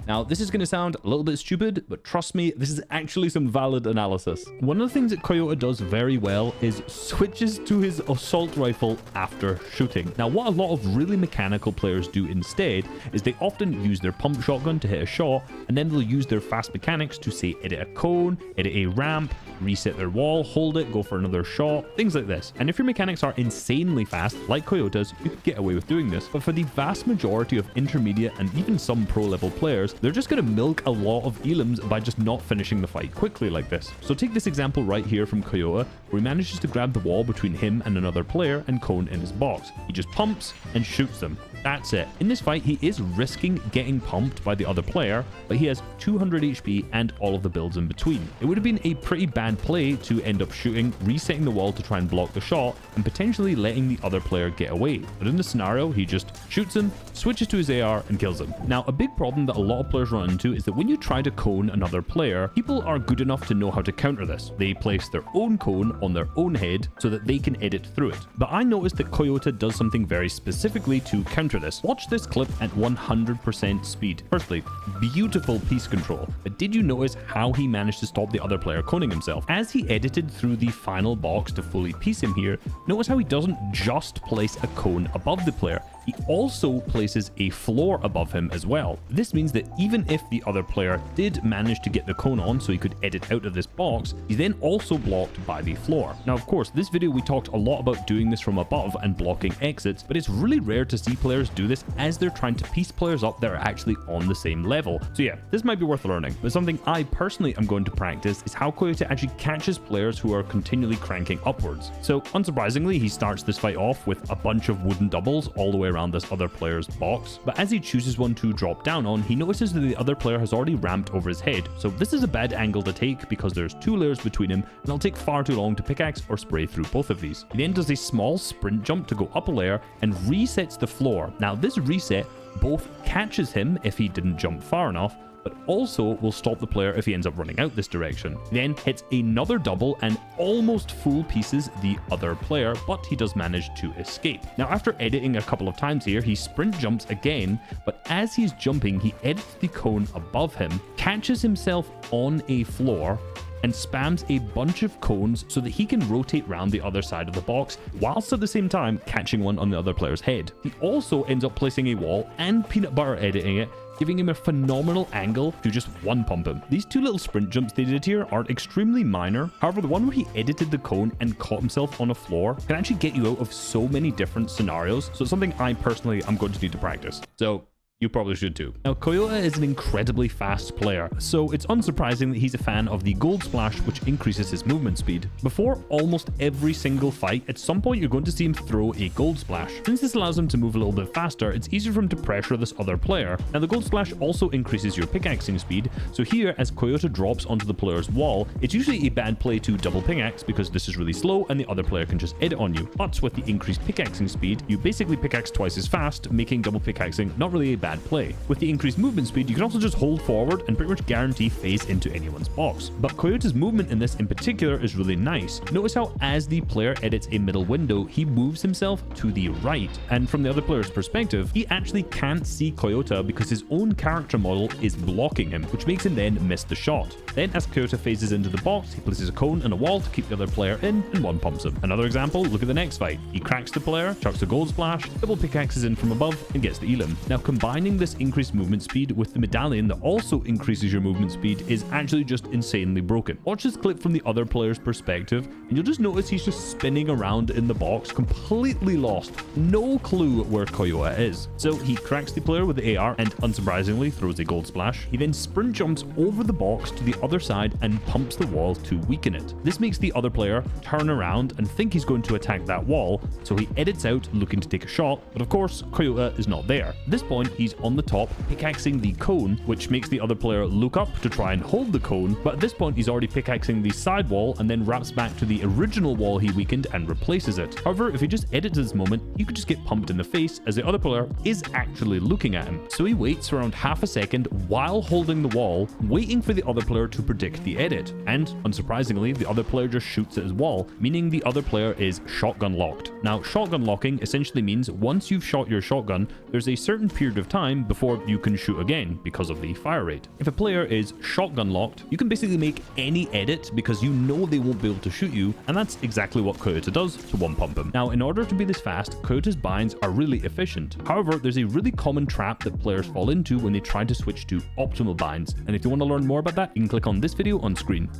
Now, this is going to sound a little bit stupid, but trust me, this is actually some valid analysis. One of the things that Coyota does very well is switches to his assault rifle after shooting. Now, what a lot of really mechanical players do instead is they often use their pump shotgun to hit a shot, and then they'll use their fast mechanics to, say, edit a cone, edit a ramp, reset their wall, hold it, go for another shot, things like this. And if your mechanics are insanely fast, like Coyota's, you could get away with doing this. But for the vast majority of intermediate and even some pro-level players, they're just going to milk a lot of elims by just not finishing the fight quickly like this. So take this example right here from Coyota, where he manages to grab the wall between him and another player and cone in his box. He just pumps and shoots them. That's it. In this fight, he is risking getting pumped by the other player, but he has 200 HP and all of the builds in between. It would have been a pretty bad play to end up shooting, resetting the wall to try and block the shot, and potentially letting the other player get away. But in this scenario, he just shoots him, switches to his AR, and kills him. Now, a big problem that a lot of players run into is that when you try to cone another player, people are good enough to know how to counter this. They place their own cone on their own head so that they can edit through it. But I noticed that Coyota does something very specifically to counter this. Watch this clip at 100% speed. Firstly, beautiful piece control, but did you notice how he managed to stop the other player coning himself? As he edited through the final box to fully piece him here, notice how he doesn't just place a cone above the player, he also places a floor above him as well. This means that even if the other player did manage to get the cone on so he could edit out of this box, he's then also blocked by the floor. Now, of course, this video we talked a lot about doing this from above and blocking exits, but it's really rare to see players do this as they're trying to piece players up that are actually on the same level. So yeah, this might be worth learning, but something I personally am going to practice is how Coyote actually catches players who are continually cranking upwards. So unsurprisingly, he starts this fight off with a bunch of wooden doubles all the way around this other player's box, but as he chooses one to drop down on, he notices that the other player has already ramped over his head. So this is a bad angle to take because there's 2 layers between him, and it'll take far too long to pickaxe or spray through both of these. He then does a small sprint jump to go up a layer and resets the floor. Now this reset both catches him if he didn't jump far enough, but also will stop the player if he ends up running out this direction. He then hits another double and almost full pieces the other player, but he does manage to escape. Now, after editing a couple of times here, he sprint jumps again, but as he's jumping, he edits the cone above him, catches himself on a floor, and spams a bunch of cones so that he can rotate around the other side of the box, whilst at the same time catching one on the other player's head. He also ends up placing a wall and peanut butter editing it, giving him a phenomenal angle to just one pump him. These 2 little sprint jumps they did here are extremely minor. However, the one where he edited the cone and caught himself on a floor can actually get you out of so many different scenarios. So it's something I personally am going to need to practice. So you probably should too. Now, Coyote is an incredibly fast player, so it's unsurprising that he's a fan of the gold splash, which increases his movement speed. Before almost every single fight, at some point you're going to see him throw a gold splash. Since this allows him to move a little bit faster, it's easier for him to pressure this other player. Now, the gold splash also increases your pickaxing speed, so here, as Coyote drops onto the player's wall, it's usually a bad play to double pickaxe because this is really slow and the other player can just edit on you. But with the increased pickaxing speed, you basically pickaxe twice as fast, making double pickaxing not really a bad play. With the increased movement speed, you can also just hold forward and pretty much guarantee phase into anyone's box. But Coyote's movement in this in particular is really nice. Notice how as the player edits a middle window, he moves himself to the right. And from the other player's perspective, he actually can't see Coyote because his own character model is blocking him, which makes him then miss the shot. Then as Coyote phases into the box, he places a cone and a wall to keep the other player in and one pumps him. Another example, look at the next fight. He cracks the player, chucks a gold splash, double pickaxes in from above and gets the elim. Now, combining this increased movement speed with the medallion that also increases your movement speed is actually just insanely broken. Watch this clip from the other player's perspective and you'll just notice he's just spinning around in the box, completely lost, no clue where Coyote is. So he cracks the player with the AR and unsurprisingly throws a gold splash. He then sprint jumps over the box to the other side and pumps the wall to weaken it. This makes the other player turn around and think he's going to attack that wall, so he edits out looking to take a shot, but of course Coyote is not there. At this point he's on the top, pickaxing the cone, which makes the other player look up to try and hold the cone, but at this point he's already pickaxing the side wall and then wraps back to the original wall he weakened and replaces it. However, if he just edits this moment, he could just get pumped in the face as the other player is actually looking at him. So he waits around half a second while holding the wall, waiting for the other player to predict the edit, and unsurprisingly, the other player just shoots at his wall, meaning the other player is shotgun locked. Now, shotgun locking essentially means once you've shot your shotgun, there's a certain period of time before you can shoot again because of the fire rate. If a player is shotgun locked, you can basically make any edit because you know they won't be able to shoot you, and that's exactly what Coyote does to one pump him. Now, in order to be this fast, Coyote's binds are really efficient. However, there's a really common trap that players fall into when they try to switch to optimal binds, and if you want to learn more about that, you can click on this video on screen.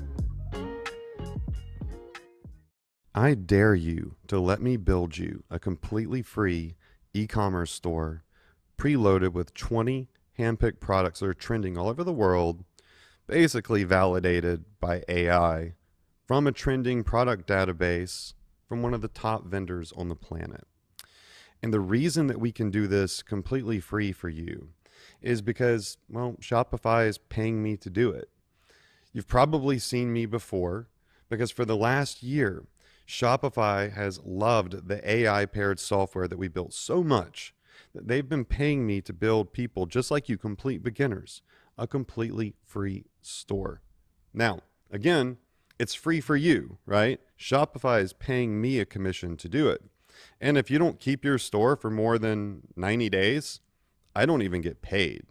I dare you to let me build you a completely free e-commerce store preloaded with 20 handpicked products that are trending all over the world, basically validated by AI from a trending product database from one of the top vendors on the planet. And the reason that we can do this completely free for you is because, well, Shopify is paying me to do it. You've probably seen me before because for the last year, Shopify has loved the AI-paired software that we built so much that they've been paying me to build people just like you, complete beginners, a completely free store. Now, again, it's free for you, right? Shopify is paying me a commission to do it. And if you don't keep your store for more than 90 days, I don't even get paid.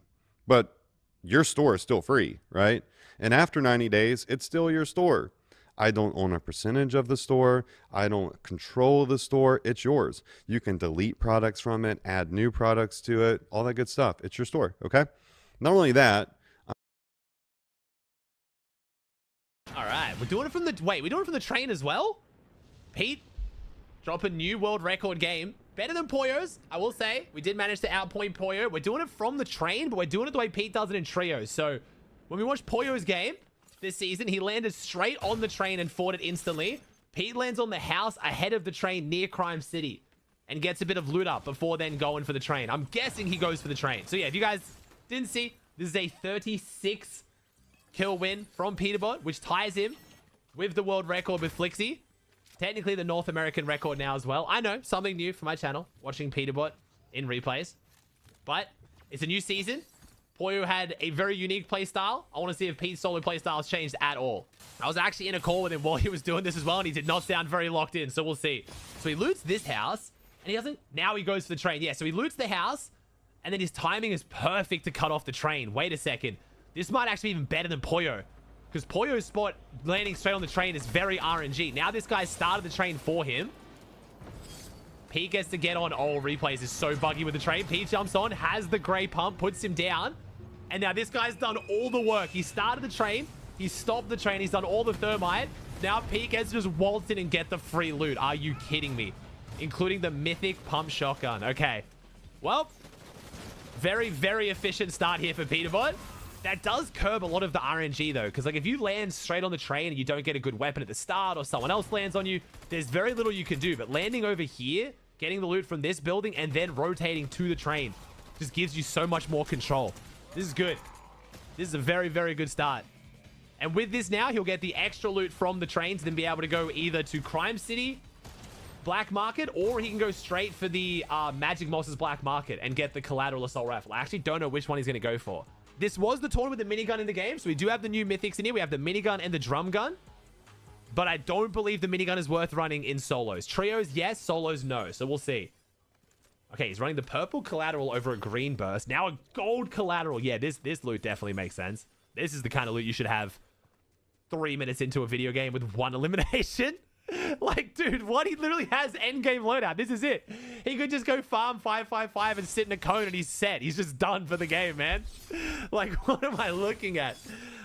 But your store is still free, right? And after 90 days, it's still your store. I don't own a percentage of the store. I don't control the store. It's yours. You can delete products from it, add new products to it, all that good stuff. It's your store, okay? Not only that, All right, we're doing it from the... Wait, we're doing it from the train as well? Pete, drop a new world record game. Better than Poyo's, I will say. We did manage to outpoint Poyo. We're doing it from the train, but we're doing it the way Pete does it in trios. So when we watched Poyo's game this season, he landed straight on the train and fought it instantly. Pete lands on the house ahead of the train near Crime City and gets a bit of loot up before then going for the train. I'm guessing he goes for the train. So yeah, if you guys didn't see, this is a 36 kill win from Peterbot, which ties him with the world record with Flixie. Technically the North American record now as well. I know, something new for my channel, watching Peterbot in replays. But it's a new season. Poyo had a very unique playstyle. I want to see if Pete's solo playstyle has changed at all. I was actually in a call with him while he was doing this as well, and he did not sound very locked in, so we'll see. So he loots this house, and he doesn't... Now he goes for the train. Yeah, so he loots the house, and then his timing is perfect to cut off the train. Wait a second. This might actually be even better than Poyo, because Poyo's spot landing straight on the train is very RNG. Now this guy started the train for him. Pete gets to get on. Oh, replays is so buggy with the train. Pete jumps on, has the gray pump, puts him down. And now this guy's done all the work. He started the train. He stopped the train. He's done all the thermite. Now Pete gets to just waltz in and get the free loot. Are you kidding me? Including the mythic pump shotgun. Okay. Well, very, very efficient start here for Peterbot. That does curb a lot of the RNG though, because like if you land straight on the train and you don't get a good weapon at the start, or someone else lands on you, there's very little you can do. But landing over here, getting the loot from this building, and then rotating to the train just gives you so much more control. This is good. This is a very, very good start. And with this now, he'll get the extra loot from the train to then be able to go either to Crime City Black Market, or he can go straight for the Magic Moss's Black Market and get the Collateral Assault Rifle. I actually don't know which one he's going to go for. This was the tournament with the minigun in the game, so we do have the new mythics in here. We have the minigun and the drum gun, but I don't believe the minigun is worth running in solos. Trios, yes. Solos, no. So we'll see. Okay, he's running the purple collateral over a green burst. Now a gold collateral. Yeah, this loot definitely makes sense. This is the kind of loot you should have 3 minutes into a video game with 1 elimination. Like, dude, what? He literally has endgame loadout. This is it. He could just go farm 555 and sit in a cone and he's set. He's just done for the game, man. Like, what am I looking at?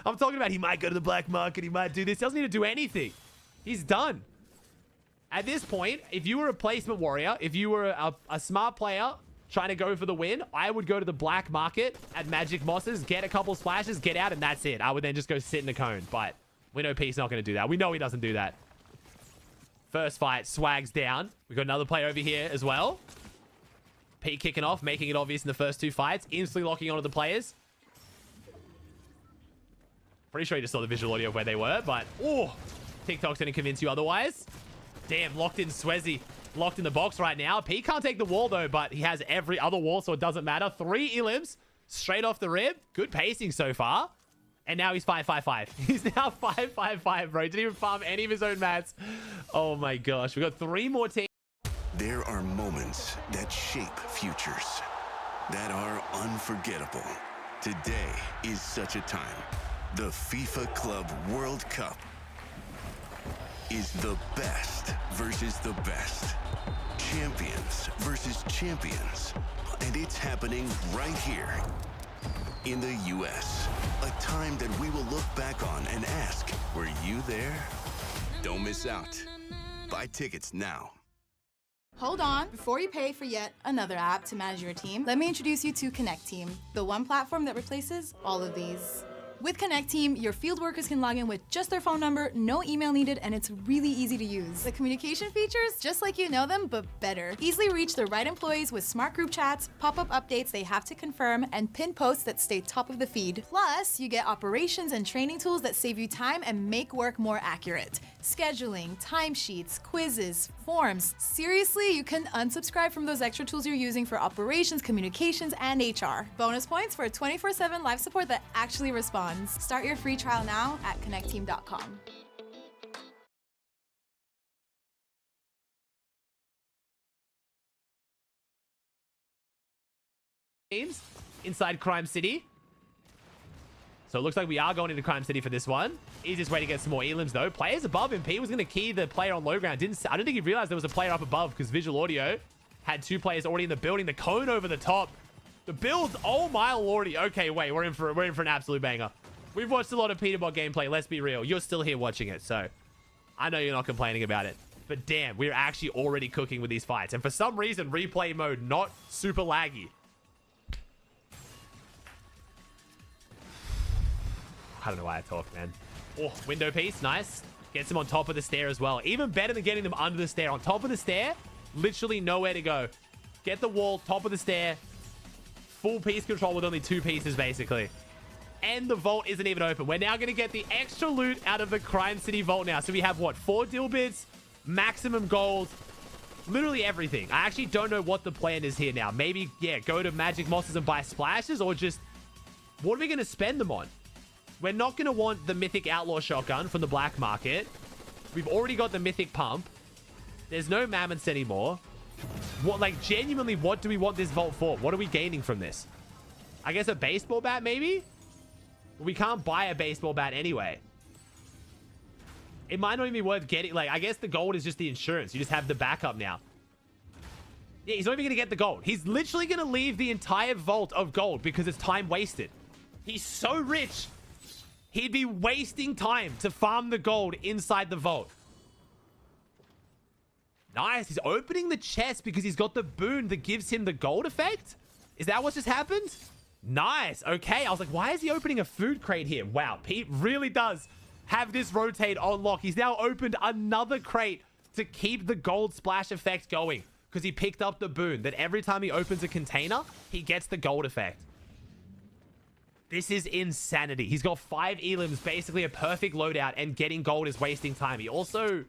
I'm talking about he might go to the black market. He might do this. He doesn't need to do anything. He's done. At this point, if you were a placement warrior, if you were a smart player trying to go for the win, I would go to the black market at Magic Mosses, get a couple splashes, get out, and that's it. I would then just go sit in a cone. But we know Pete's not going to do that. We know he doesn't do that. First fight, swags down. We got another player over here as well. Pete kicking off, making it obvious in the first 2 fights. Instantly locking onto the players. Pretty sure you just saw the visual audio of where they were, but... Oh, TikTok's going to convince you otherwise. Damn, locked in Swezzy. Locked in the box right now. Pete can't take the wall, though, but he has every other wall, so it doesn't matter. 3 elims straight off the rib. Good pacing so far. And now he's 555. He's now 555, bro. Didn't even farm any of his own mats. Oh, my gosh. We got 3 more teams. There are moments that shape futures, that are unforgettable. Today is such a time. The FIFA Club World Cup is the best versus the best. Champions versus champions. And it's happening right here in the US. A time that we will look back on and ask, were you there? Don't miss out. Buy tickets now. Hold on. Before you pay for yet another app to manage your team, let me introduce you to Connect Team, the one platform that replaces all of these. With Connect Team, your field workers can log in with just their phone number, no email needed, and it's really easy to use. The communication features, just like you know them, but better. Easily reach the right employees with smart group chats, pop-up updates they have to confirm, and pin posts that stay top of the feed. Plus, you get operations and training tools that save you time and make work more accurate. Scheduling, timesheets, quizzes, forms. Seriously, you can unsubscribe from those extra tools you're using for operations, communications, and HR. Bonus points for 24/7 live support that actually responds. Start your free trial now at connectteam.com. Teams inside Crime City. So it looks like we are going into Crime City for this one. Easiest way to get some more elims though. Players above him. Pete was going to key the player on low ground. I don't think he realized there was a player up above because visual audio had 2 players already in the building. The cone over the top The builds, oh my lordy. Okay, wait, we're in for an absolute banger. We've watched a lot of Peterbot gameplay, let's be real. You're still here watching it, so I know you're not complaining about it. But damn, we're actually already cooking with these fights. And for some reason, replay mode not super laggy. I don't know why I talk, man. Oh, window piece, nice. Gets him on top of the stair as well. Even better than getting them under the stair. On top of the stair, literally nowhere to go. Get the wall, top of the stair. Full piece control with only 2 pieces, basically. And the vault isn't even open. We're now going to get the extra loot out of the Crime City vault now. So we have, what, 4 deal bits, maximum gold, literally everything. I actually don't know what the plan is here now. Maybe, yeah, go to Magic Mosses and buy splashes, or just, what are we going to spend them on? We're not going to want the Mythic Outlaw Shotgun from the black market. We've already got the Mythic Pump. There's no Mammoths anymore. What, like, genuinely, what do we want this vault for? What are we gaining from this? I guess a baseball bat, maybe? We can't buy a baseball bat anyway. It might not even be worth getting. Like, I guess the gold is just the insurance. You just have the backup now. Yeah, he's not even going to get the gold. He's literally going to leave the entire vault of gold because it's time wasted. He's so rich. He'd be wasting time to farm the gold inside the vault. Nice. He's opening the chest because he's got the boon that gives him the gold effect. Is that what just happened? Nice. Okay. I was like, why is he opening a food crate here? Wow. Pete really does have this rotate on lock. He's now opened another crate to keep the gold splash effect going because he picked up the boon that every time he opens a container, he gets the gold effect. This is insanity. He's got 5 elims, basically a perfect loadout, and getting gold is wasting time. He also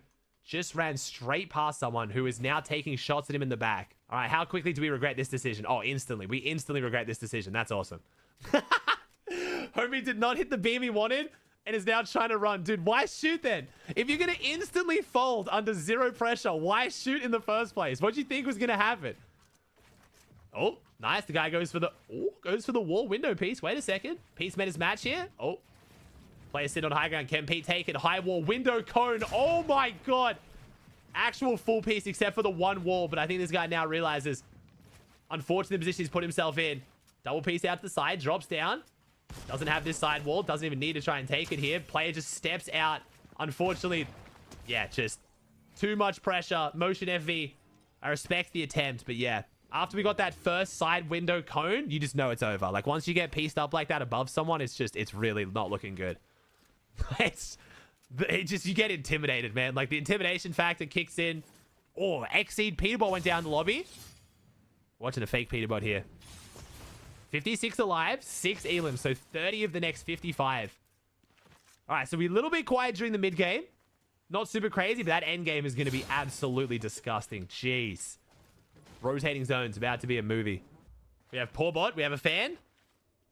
just ran straight past someone who is now taking shots at him in the back. All right, how quickly do we regret this decision? Oh, instantly. We instantly regret this decision. That's awesome. Homie did not hit the beam he wanted and is now trying to run. Dude, why shoot then? If you're going to instantly fold under 0 pressure, why shoot in the first place? What do you think was going to happen? Oh, nice. The guy goes for the wall window piece. Wait a second. Piece met his match here. Oh. Player sit on high ground. Can Pete take it? High wall window cone. Oh my god. Actual full piece except for the one wall. But I think this guy now realizes, unfortunate position he's put himself in. Double piece out to the side. Drops down. Doesn't have this side wall. Doesn't even need to try and take it here. Player just steps out. Unfortunately, yeah, just too much pressure. Motion FV. I respect the attempt, but yeah. After we got that first side window cone, you just know it's over. Like, once you get pieced up like that above someone, it's really not looking good. You get intimidated, man. Like, the intimidation factor kicks in. Oh, Exceed Peterbot went down the lobby. Watching a fake Peterbot here. 56 alive, 6 elims, so 30 of the next 55. All right, so we're a little bit quiet during the mid game. Not super crazy, but that end game is going to be absolutely disgusting. Jeez. Rotating zones, about to be a movie. We have Poorbot, we have a fan.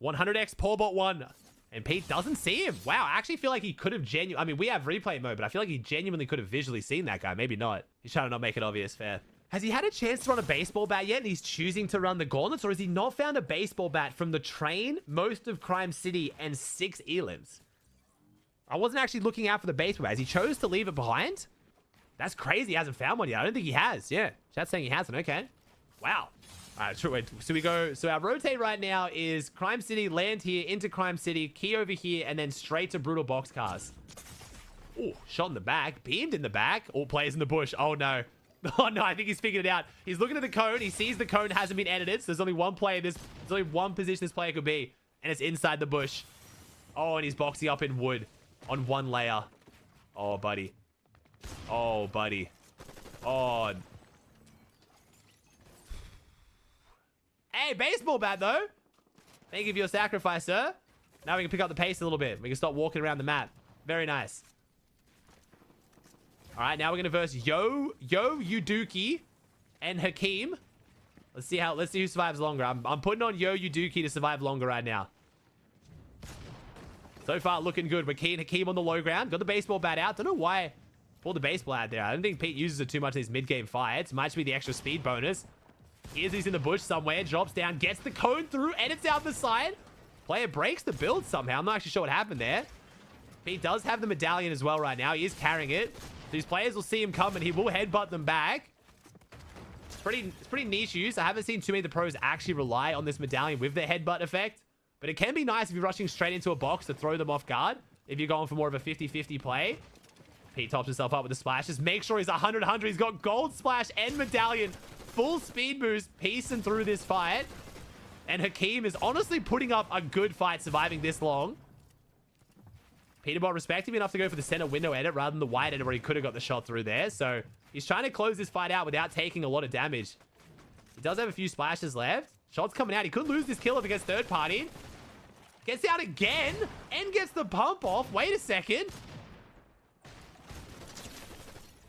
100x Poorbot 1. And Pete doesn't see him. Wow, I actually feel like he could have I mean, we have replay mode, but I feel like he genuinely could have visually seen that guy. Maybe not. He's trying to not make it obvious. Fair. Has he had a chance to run a baseball bat yet and he's choosing to run the gauntlets? Or has he not found a baseball bat from the train, most of Crime City, and 6 elims? I wasn't actually looking out for the baseball bat. Has he chose to leave it behind? That's crazy. He hasn't found one yet. I don't think he has. Yeah. Chat's saying he hasn't. Okay. Wow. All right. So our rotate right now is Crime City, land here, into Crime City, key over here, and then straight to Brutal Boxcars. Oh, shot in the back. Beamed in the back. All players in the bush. Oh, no. Oh, no. I think he's figured it out. He's looking at the cone. He sees the cone hasn't been edited. So there's only one player. There's only one position this player could be. And it's inside the bush. Oh, and he's boxing up in wood on one layer. Oh, buddy. Oh, buddy. Oh. Hey, baseball bat, though. Thank you for your sacrifice, sir. Now we can pick up the pace a little bit. We can stop walking around the map. Very nice. All right, now we're gonna verse Yo Yuduki and Hakeem. Let's see who survives longer. I'm putting on Yo Yuduki to survive longer right now. So far, looking good. We're keying Hakeem on the low ground. Got the baseball bat out. Don't know why. Pulled the baseball out there. I don't think Pete uses it too much in his mid-game fights. Might just be the extra speed bonus. Here's he's in the bush somewhere. Drops down. Gets the cone through. Edits out the side. Player breaks the build somehow. I'm not actually sure what happened there. Pete does have the medallion as well right now. He is carrying it. These players will see him come and he will headbutt them back. It's pretty niche use. I haven't seen too many of the pros actually rely on this medallion with the headbutt effect. But it can be nice if you're rushing straight into a box to throw them off guard. If you're going for more of a 50-50 play. Pete tops himself up with the splash. Just make sure he's 100-100. He's got gold splash and medallion. Full speed boost. Piecing through this fight. And Hakeem is honestly putting up a good fight surviving this long. Peterbot respecting enough to go for the center window edit rather than the wide edit where he could have got the shot through there. So he's trying to close this fight out without taking a lot of damage. He does have a few splashes left. Shots coming out. He could lose this kill if it gets third party. Gets out again and gets the pump off. Wait a second.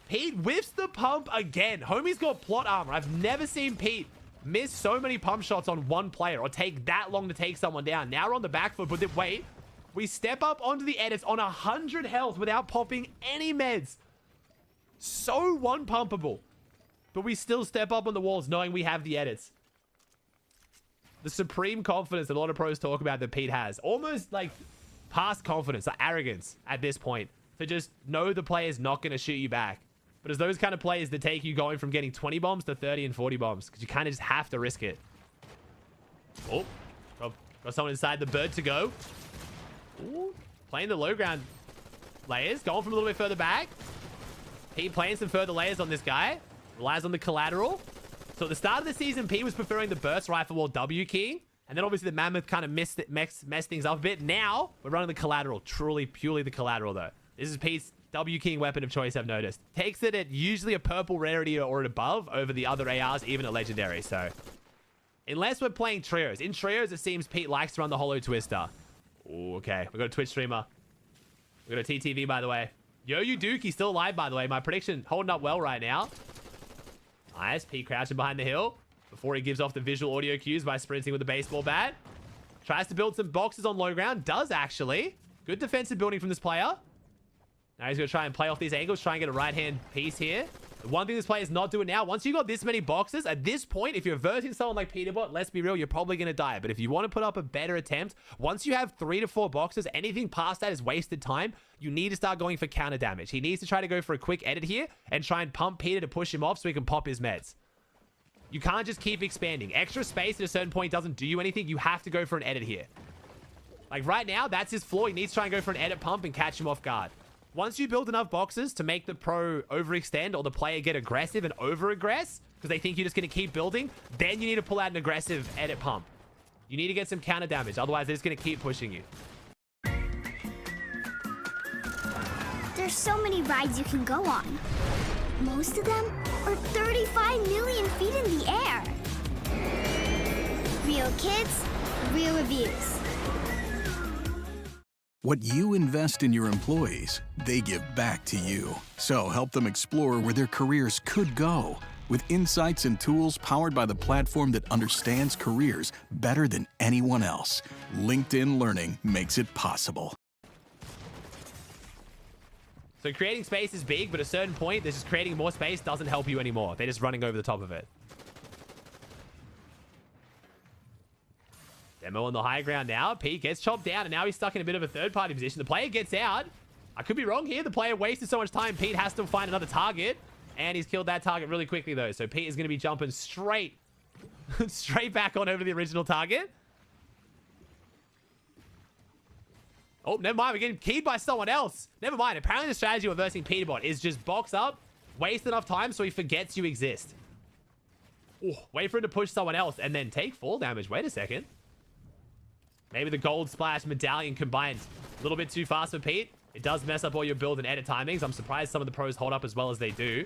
Pete whiffs the pump again. Homie's got plot armor. I've never seen Pete miss so many pump shots on one player or take that long to take someone down. Now we're on the back foot, but wait. We step up onto the edits on 100 health without popping any meds. So one-pumpable. But we still step up on the walls knowing we have the edits. The supreme confidence that a lot of pros talk about that Pete has. Almost like past confidence, like arrogance at this point. To just know the player's not going to shoot you back. But it's those kind of players that take you going from getting 20 bombs to 30 and 40 bombs. Because you kind of just have to risk it. Oh. Got someone inside the bird to go. Ooh. Playing the low ground layers. Going from a little bit further back. Pete playing some further layers on this guy. Relies on the collateral. So at the start of the season, Pete was preferring the burst rifle while W keying. And then obviously the Mammoth kind of messed things up a bit. Now, we're running the collateral. Purely the collateral, though. This is Pete's W keying weapon of choice, I've noticed. Takes it at usually a purple rarity or above over the other ARs, even at legendary. So, unless we're playing trios. In trios, it seems Pete likes to run the Hollow Twister. Ooh, okay. We've got a Twitch streamer. We've got a TTV, by the way. Yo, you Dookie, still alive, by the way. My prediction holding up well right now. Nice. Pete crouching behind the hill before he gives off the visual audio cues by sprinting with the baseball bat. Tries to build some boxes on low ground. Does, actually. Good defensive building from this player. Now he's going to try and play off these angles. Try and get a right-hand piece here. The one thing this player is not doing now, once you got this many boxes, at this point, if you're versing someone like Peterbot, let's be real, you're probably going to die. But if you want to put up a better attempt, once you have 3 to 4 boxes, anything past that is wasted time. You need to start going for counter damage. He needs to try to go for a quick edit here and try and pump Peter to push him off so he can pop his meds. You can't just keep expanding. Extra space at a certain point doesn't do you anything. You have to go for an edit here. Like right now, that's his flaw. He needs to try and go for an edit pump and catch him off guard. Once you build enough boxes to make the pro overextend or the player get aggressive and over-aggress because they think you're just going to keep building, then you need to pull out an aggressive edit pump. You need to get some counter damage. Otherwise, they're just going to keep pushing you. There's so many rides you can go on. Most of them are 35 million feet in the air. Real kids, real reviews. What you invest in your employees, they give back to you. So help them explore where their careers could go with insights and tools powered by the platform that understands careers better than anyone else. LinkedIn Learning makes it possible. So creating space is big, but at a certain point, this just creating more space doesn't help you anymore. They're just running over the top of it. Demo on the high ground now. Pete gets chopped down, and now he's stuck in a bit of a third-party position. The player gets out. I could be wrong here. The player wasted so much time. Pete has to find another target, and he's killed that target really quickly, though. So Pete is going to be jumping straight back on over to the original target. Oh, never mind. We're getting keyed by someone else. Never mind. Apparently the strategy of versing Peterbot is just box up, waste enough time so he forgets you exist. Ooh, wait for him to push someone else, and then take fall damage. Wait a second. Maybe the gold splash medallion combined a little bit too fast for Pete. It does mess up all your build and edit timings. I'm surprised some of the pros hold up as well as they do.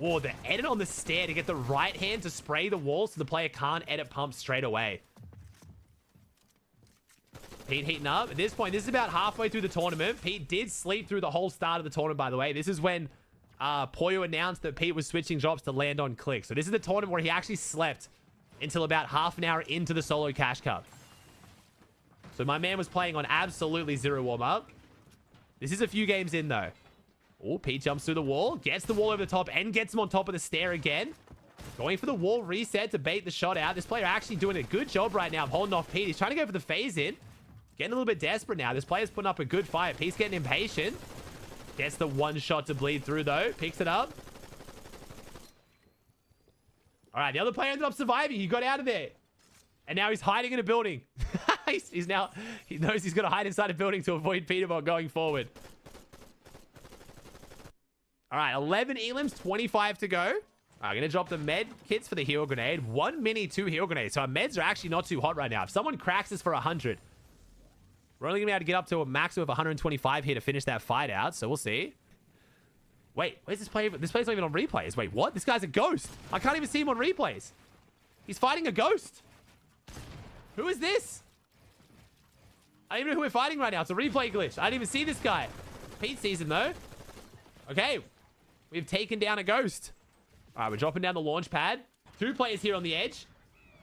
Oh, the edit on the stair to get the right hand to spray the wall so the player can't edit pump straight away. Pete heating up. At this point, this is about halfway through the tournament. Pete did sleep through the whole start of the tournament, by the way. This is when Poyo announced that Pete was switching drops to land on click. So this is the tournament where he actually slept until about half an hour into the solo cash cup. So my man was playing on absolutely zero warm-up. This is a few games in, though. Oh, Pete jumps through the wall, gets the wall over the top, and gets him on top of the stair again. Going for the wall reset to bait the shot out. This player actually doing a good job right now of holding off Pete. He's trying to go for the phase in. Getting a little bit desperate now. This player's putting up a good fight. Pete's getting impatient. Gets the one shot to bleed through, though. Picks it up. All right, the other player ended up surviving. He got out of there. And now he's hiding in a building. He knows he's got to hide inside a building to avoid Peterbot going forward. All right, 11 elims, 25 to go. All right, I'm going to drop the med kits for the heal grenade. 1 mini, 2 heal grenades. So our meds are actually not too hot right now. If someone cracks this for 100, we're only going to be able to get up to a maximum of 125 here to finish that fight out. So we'll see. Wait, where's this player? This player's not even on replays. Wait, what? This guy's a ghost. I can't even see him on replays. He's fighting a ghost. Who is this? I don't even know who we're fighting right now. It's a replay glitch. I didn't even see this guy. Pete sees him, though. Okay. We've taken down a ghost. All right, we're dropping down the launch pad. 2 players here on the edge.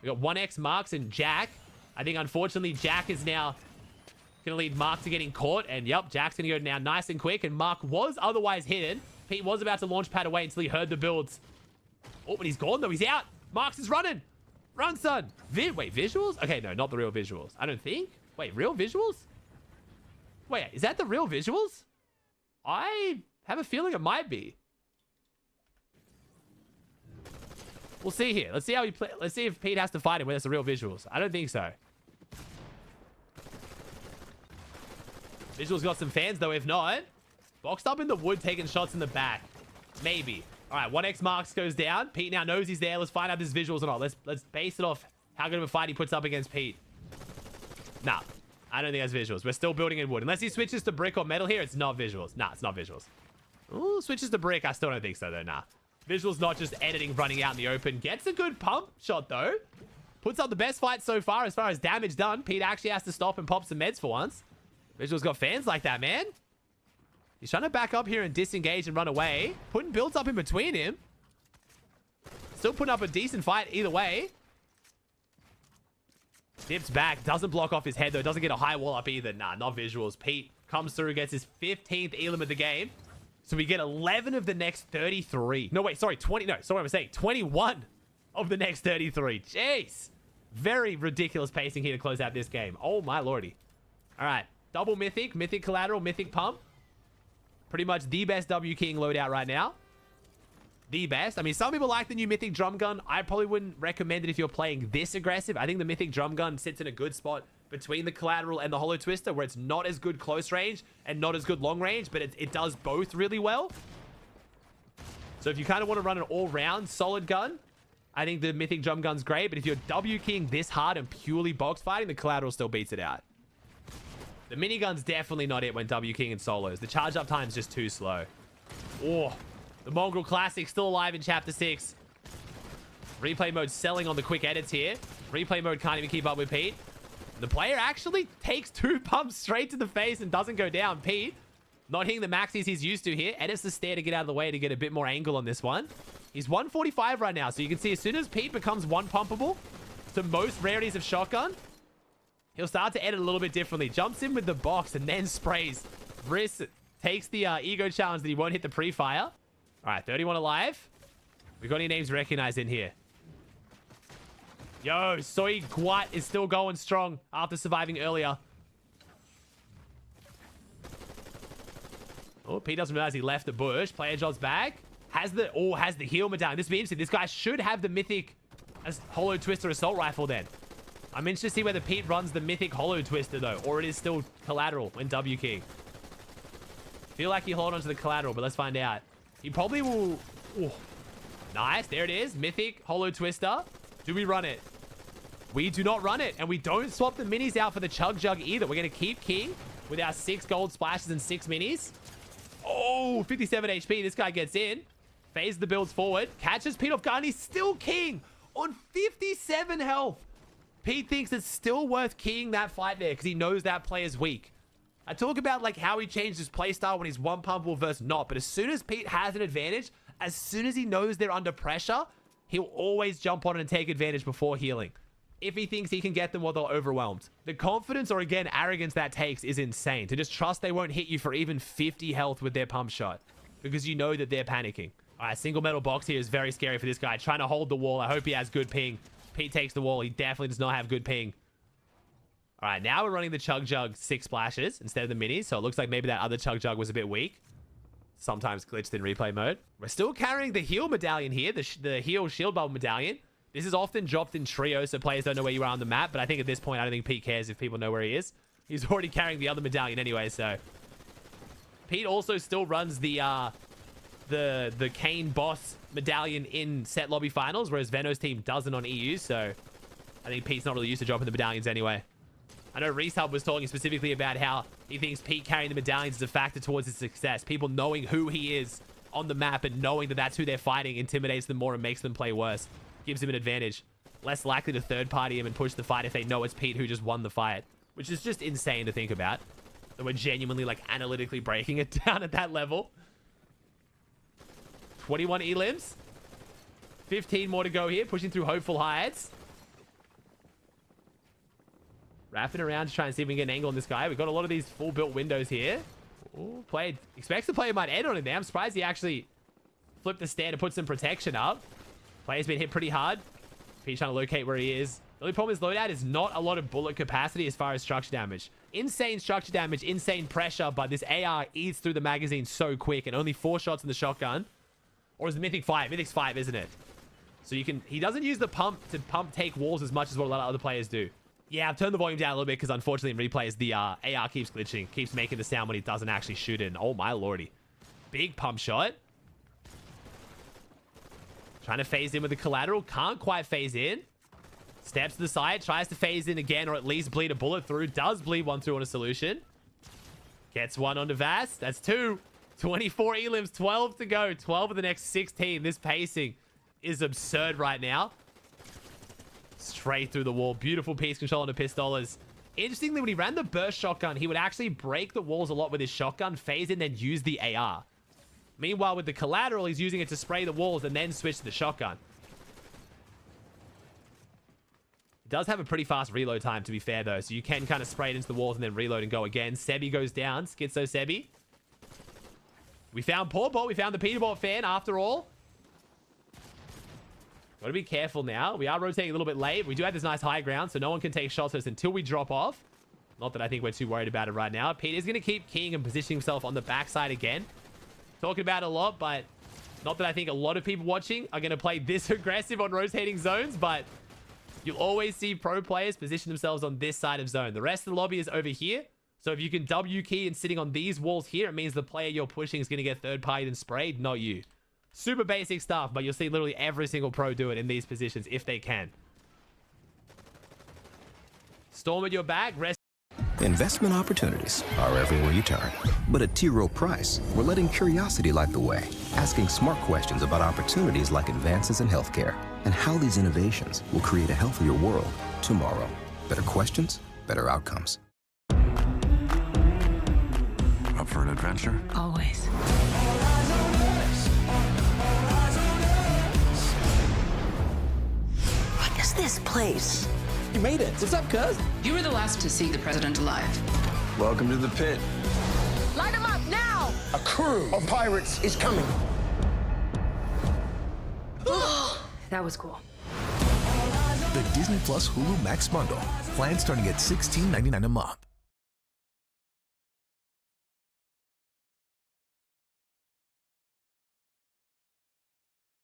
We got 1X, Marks, and Jack. I think, unfortunately, Jack is now going to lead Mark to getting caught. And, yep, Jack's going to go now nice and quick. And Mark was otherwise hidden. Pete was about to launch pad away until he heard the builds. Oh, but he's gone, though. He's out. Marks is running. Run, son. Wait, visuals? Okay, no, not the real visuals. I don't think. Wait, real visuals? Wait, is that the real visuals? I have a feeling it might be. We'll see here. Let's see how he play. Let's see if Pete has to fight him when it's the real visuals. I don't think so. Visuals got some fans, though. If not, boxed up in the wood, taking shots in the back. Maybe. All right, 1X Marks goes down. Pete now knows he's there. Let's find out if there's visuals or not. Let's base it off how good of a fight he puts up against Pete. Nah, I don't think that's visuals. We're still building in wood. Unless he switches to brick or metal here, it's not visuals. Nah, it's not visuals. Ooh, switches to brick. I still don't think so, though. Nah. Visuals not just editing, running out in the open. Gets a good pump shot, though. Puts up the best fight so far as damage done. Pete actually has to stop and pop some meds for once. Visuals got fans like that, man. He's trying to back up here and disengage and run away. Putting builds up in between him. Still putting up a decent fight either way. Dips back. Doesn't block off his head, though. Doesn't get a high wall up either. Nah, not visuals. Pete comes through, gets his 15th elim of the game. So we get 11 of the next 33. No, wait, sorry. 20. No, sorry, what I'm saying. 21 of the next 33. Jeez. Very ridiculous pacing here to close out this game. Oh, my lordy. All right. Double mythic. Mythic collateral. Mythic pump. Pretty much the best W King loadout right now. The best. I mean, some people like the new Mythic Drum Gun. I probably wouldn't recommend it if you're playing this aggressive. I think the Mythic Drum Gun sits in a good spot between the Collateral and the Hollow Twister, where it's not as good close range and not as good long range, but it does both really well. So if you kind of want to run an all-round solid gun, I think the Mythic Drum Gun's great. But if you're W King this hard and purely box fighting, the Collateral still beats it out. The minigun's definitely not it when W King and solos. The charge up time is just too slow. Oh, the Mongrel Classic still alive in Chapter 6. Replay mode selling on the quick edits here. Replay mode can't even keep up with Pete. The player actually takes 2 pumps straight to the face and doesn't go down. Pete, not hitting the maxis he's used to here. Edits the stair to get out of the way to get a bit more angle on this one. He's 145 right now, so you can see as soon as Pete becomes 1 pumpable to most rarities of shotgun, he'll start to edit a little bit differently. Jumps in with the box and then sprays. Briss takes the ego challenge that he won't hit the pre-fire. All right, 31 alive. We got any names recognized in here? Yo, Soy Guat is still going strong after surviving earlier. Oh, Pete doesn't realize he left the bush. Player drops back. Has the heal medallion. This will be interesting. This guy should have the mythic Hollow Twister assault rifle then. I'm interested to see whether Pete runs the mythic Hollow Twister, though, or it is still Collateral when W King. Feel like he hold on to the Collateral, but let's find out. He probably will... Ooh. Nice, there it is. Mythic Hollow Twister. Do we run it? We do not run it, and we don't swap the minis out for the Chug Jug either. We're going to keep King with our 6 gold splashes and 6 minis. Oh, 57 HP. This guy gets in. Phase the builds forward. Catches Pete off guard, and he's still King on 57 health. Pete thinks it's still worth keying that fight there because he knows that player's weak. I talk about like how he changed his playstyle when he's 1 pumpable versus not, but as soon as Pete has an advantage, as soon as he knows they're under pressure, he'll always jump on it and take advantage before healing. If he thinks he can get them while they're overwhelmed. The confidence or again, arrogance that takes is insane. To just trust they won't hit you for even 50 health with their pump shot because you know that they're panicking. All right, single metal box here is very scary for this guy. Trying to hold the wall. I hope he has good ping. Pete takes the wall. He definitely does not have good ping. All right, now we're running the Chug Jug 6 splashes instead of the minis. So it looks like maybe that other Chug Jug was a bit weak. sometimes glitched in replay mode. We're still carrying the heal medallion here, the heal shield bubble medallion. This is often dropped in trio, so players don't know where you are on the map, but I think at this point, I don't think Pete cares if people know where he is. He's already carrying the other medallion anyway, so... Pete also still runs the Kane boss medallion in set lobby finals, whereas Veno's team doesn't on EU, so... I think Pete's not really used to dropping the medallions anyway. I know Reese Hub was talking specifically about how he thinks Pete carrying the medallions is a factor towards his success. People knowing who he is on the map and knowing that that's who they're fighting intimidates them more and makes them play worse. Gives him an advantage. Less likely to third party him and push the fight if they know it's Pete who just won the fight. Which is just insane to think about. That we're genuinely like analytically breaking it down at that level. 21 elims. 15 more to go here. Pushing through hopeful heights. Wrapping around to try and see if we can get an angle on this guy. We've got a lot of these full built windows here. Ooh, expects the player might end on him there. I'm surprised he actually flipped the stand and put some protection up. Player's been hit pretty hard. He's trying to locate where he is. The only problem is loadout is not a lot of bullet capacity as far as structure damage. Insane structure damage, insane pressure, but this AR eats through the magazine so quick and only 4 shots in the shotgun. Or is it Mythic 5? Mythic's 5, isn't it? So he doesn't use the pump to take walls as much as what a lot of other players do. Yeah, I've turned the volume down a little bit because unfortunately in replays, the AR keeps glitching. Keeps making the sound when he doesn't actually shoot it. Oh my lordy. Big pump shot. Trying to phase in with the collateral. Can't quite phase in. Steps to the side. Tries to phase in again or at least bleed a bullet through. Does bleed one through on a solution. Gets one onto Vass. That's 2. 24 elims. 12 to go. 12 of the next 16. This pacing is absurd right now. Straight through the wall. Beautiful piece control on the pistolas. Interestingly, when he ran the burst shotgun, he would actually break the walls a lot with his shotgun, phase in, then use the AR. Meanwhile, with the collateral, he's using it to spray the walls and then switch to the shotgun. It does have a pretty fast reload time, to be fair, though. So you can kind of spray it into the walls and then reload and go again. Sebi goes down. Schizo Sebi. We found Pawpaw. We found the Peterbot fan, after all. Gotta be careful now. We are rotating a little bit late. We do have this nice high ground, so no one can take shots at us until we drop off. Not that I think we're too worried about it right now. Pete is going to keep keying and positioning himself on the backside again. Talking about it a lot, but not that I think a lot of people watching are going to play this aggressive on rotating zones, but you'll always see pro players position themselves on this side of zone. The rest of the lobby is over here. So if you can W key and sitting on these walls here, it means the player you're pushing is going to get third partied and sprayed, not you. Super basic stuff, but you'll see literally every single pro do it in these positions if they can. Storm at your back. Rest. Investment opportunities are everywhere you turn. But at T. Rowe Price, we're letting curiosity light the way, asking smart questions about opportunities like advances in healthcare and how these innovations will create a healthier world tomorrow. Better questions, better outcomes. Up for an adventure? Always. What is this place? You made it. What's up, cuz? You were the last to see the president alive. Welcome to the pit. Light him up now! A crew of pirates is coming. That was cool. The Disney Plus Hulu Max bundle. Plans starting at $16.99 a month.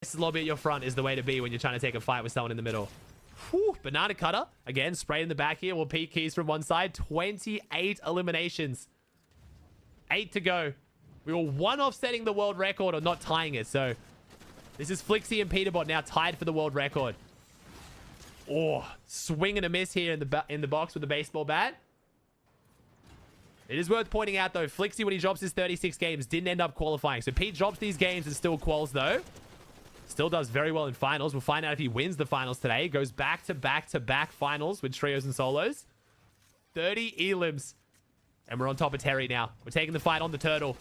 This lobby at your front is the way to be when you're trying to take a fight with someone in the middle. Whew, banana cutter. Again, sprayed in the back here. We'll peek keys from one side. 28 eliminations. 8 to go. We were 1 off setting the world record or not tying it. So this is Flixie and Peterbot now tied for the world record. Oh, swing and a miss here in the box with the baseball bat. It is worth pointing out, though, Flixie, when he drops his 36 games, didn't end up qualifying. So Pete drops these games and still quals, though. Still does very well in finals. We'll find out if he wins the finals today. Goes back to back to back finals with trios and solos. 30 elims. And we're on top of Terry now. We're taking the fight on the turtle.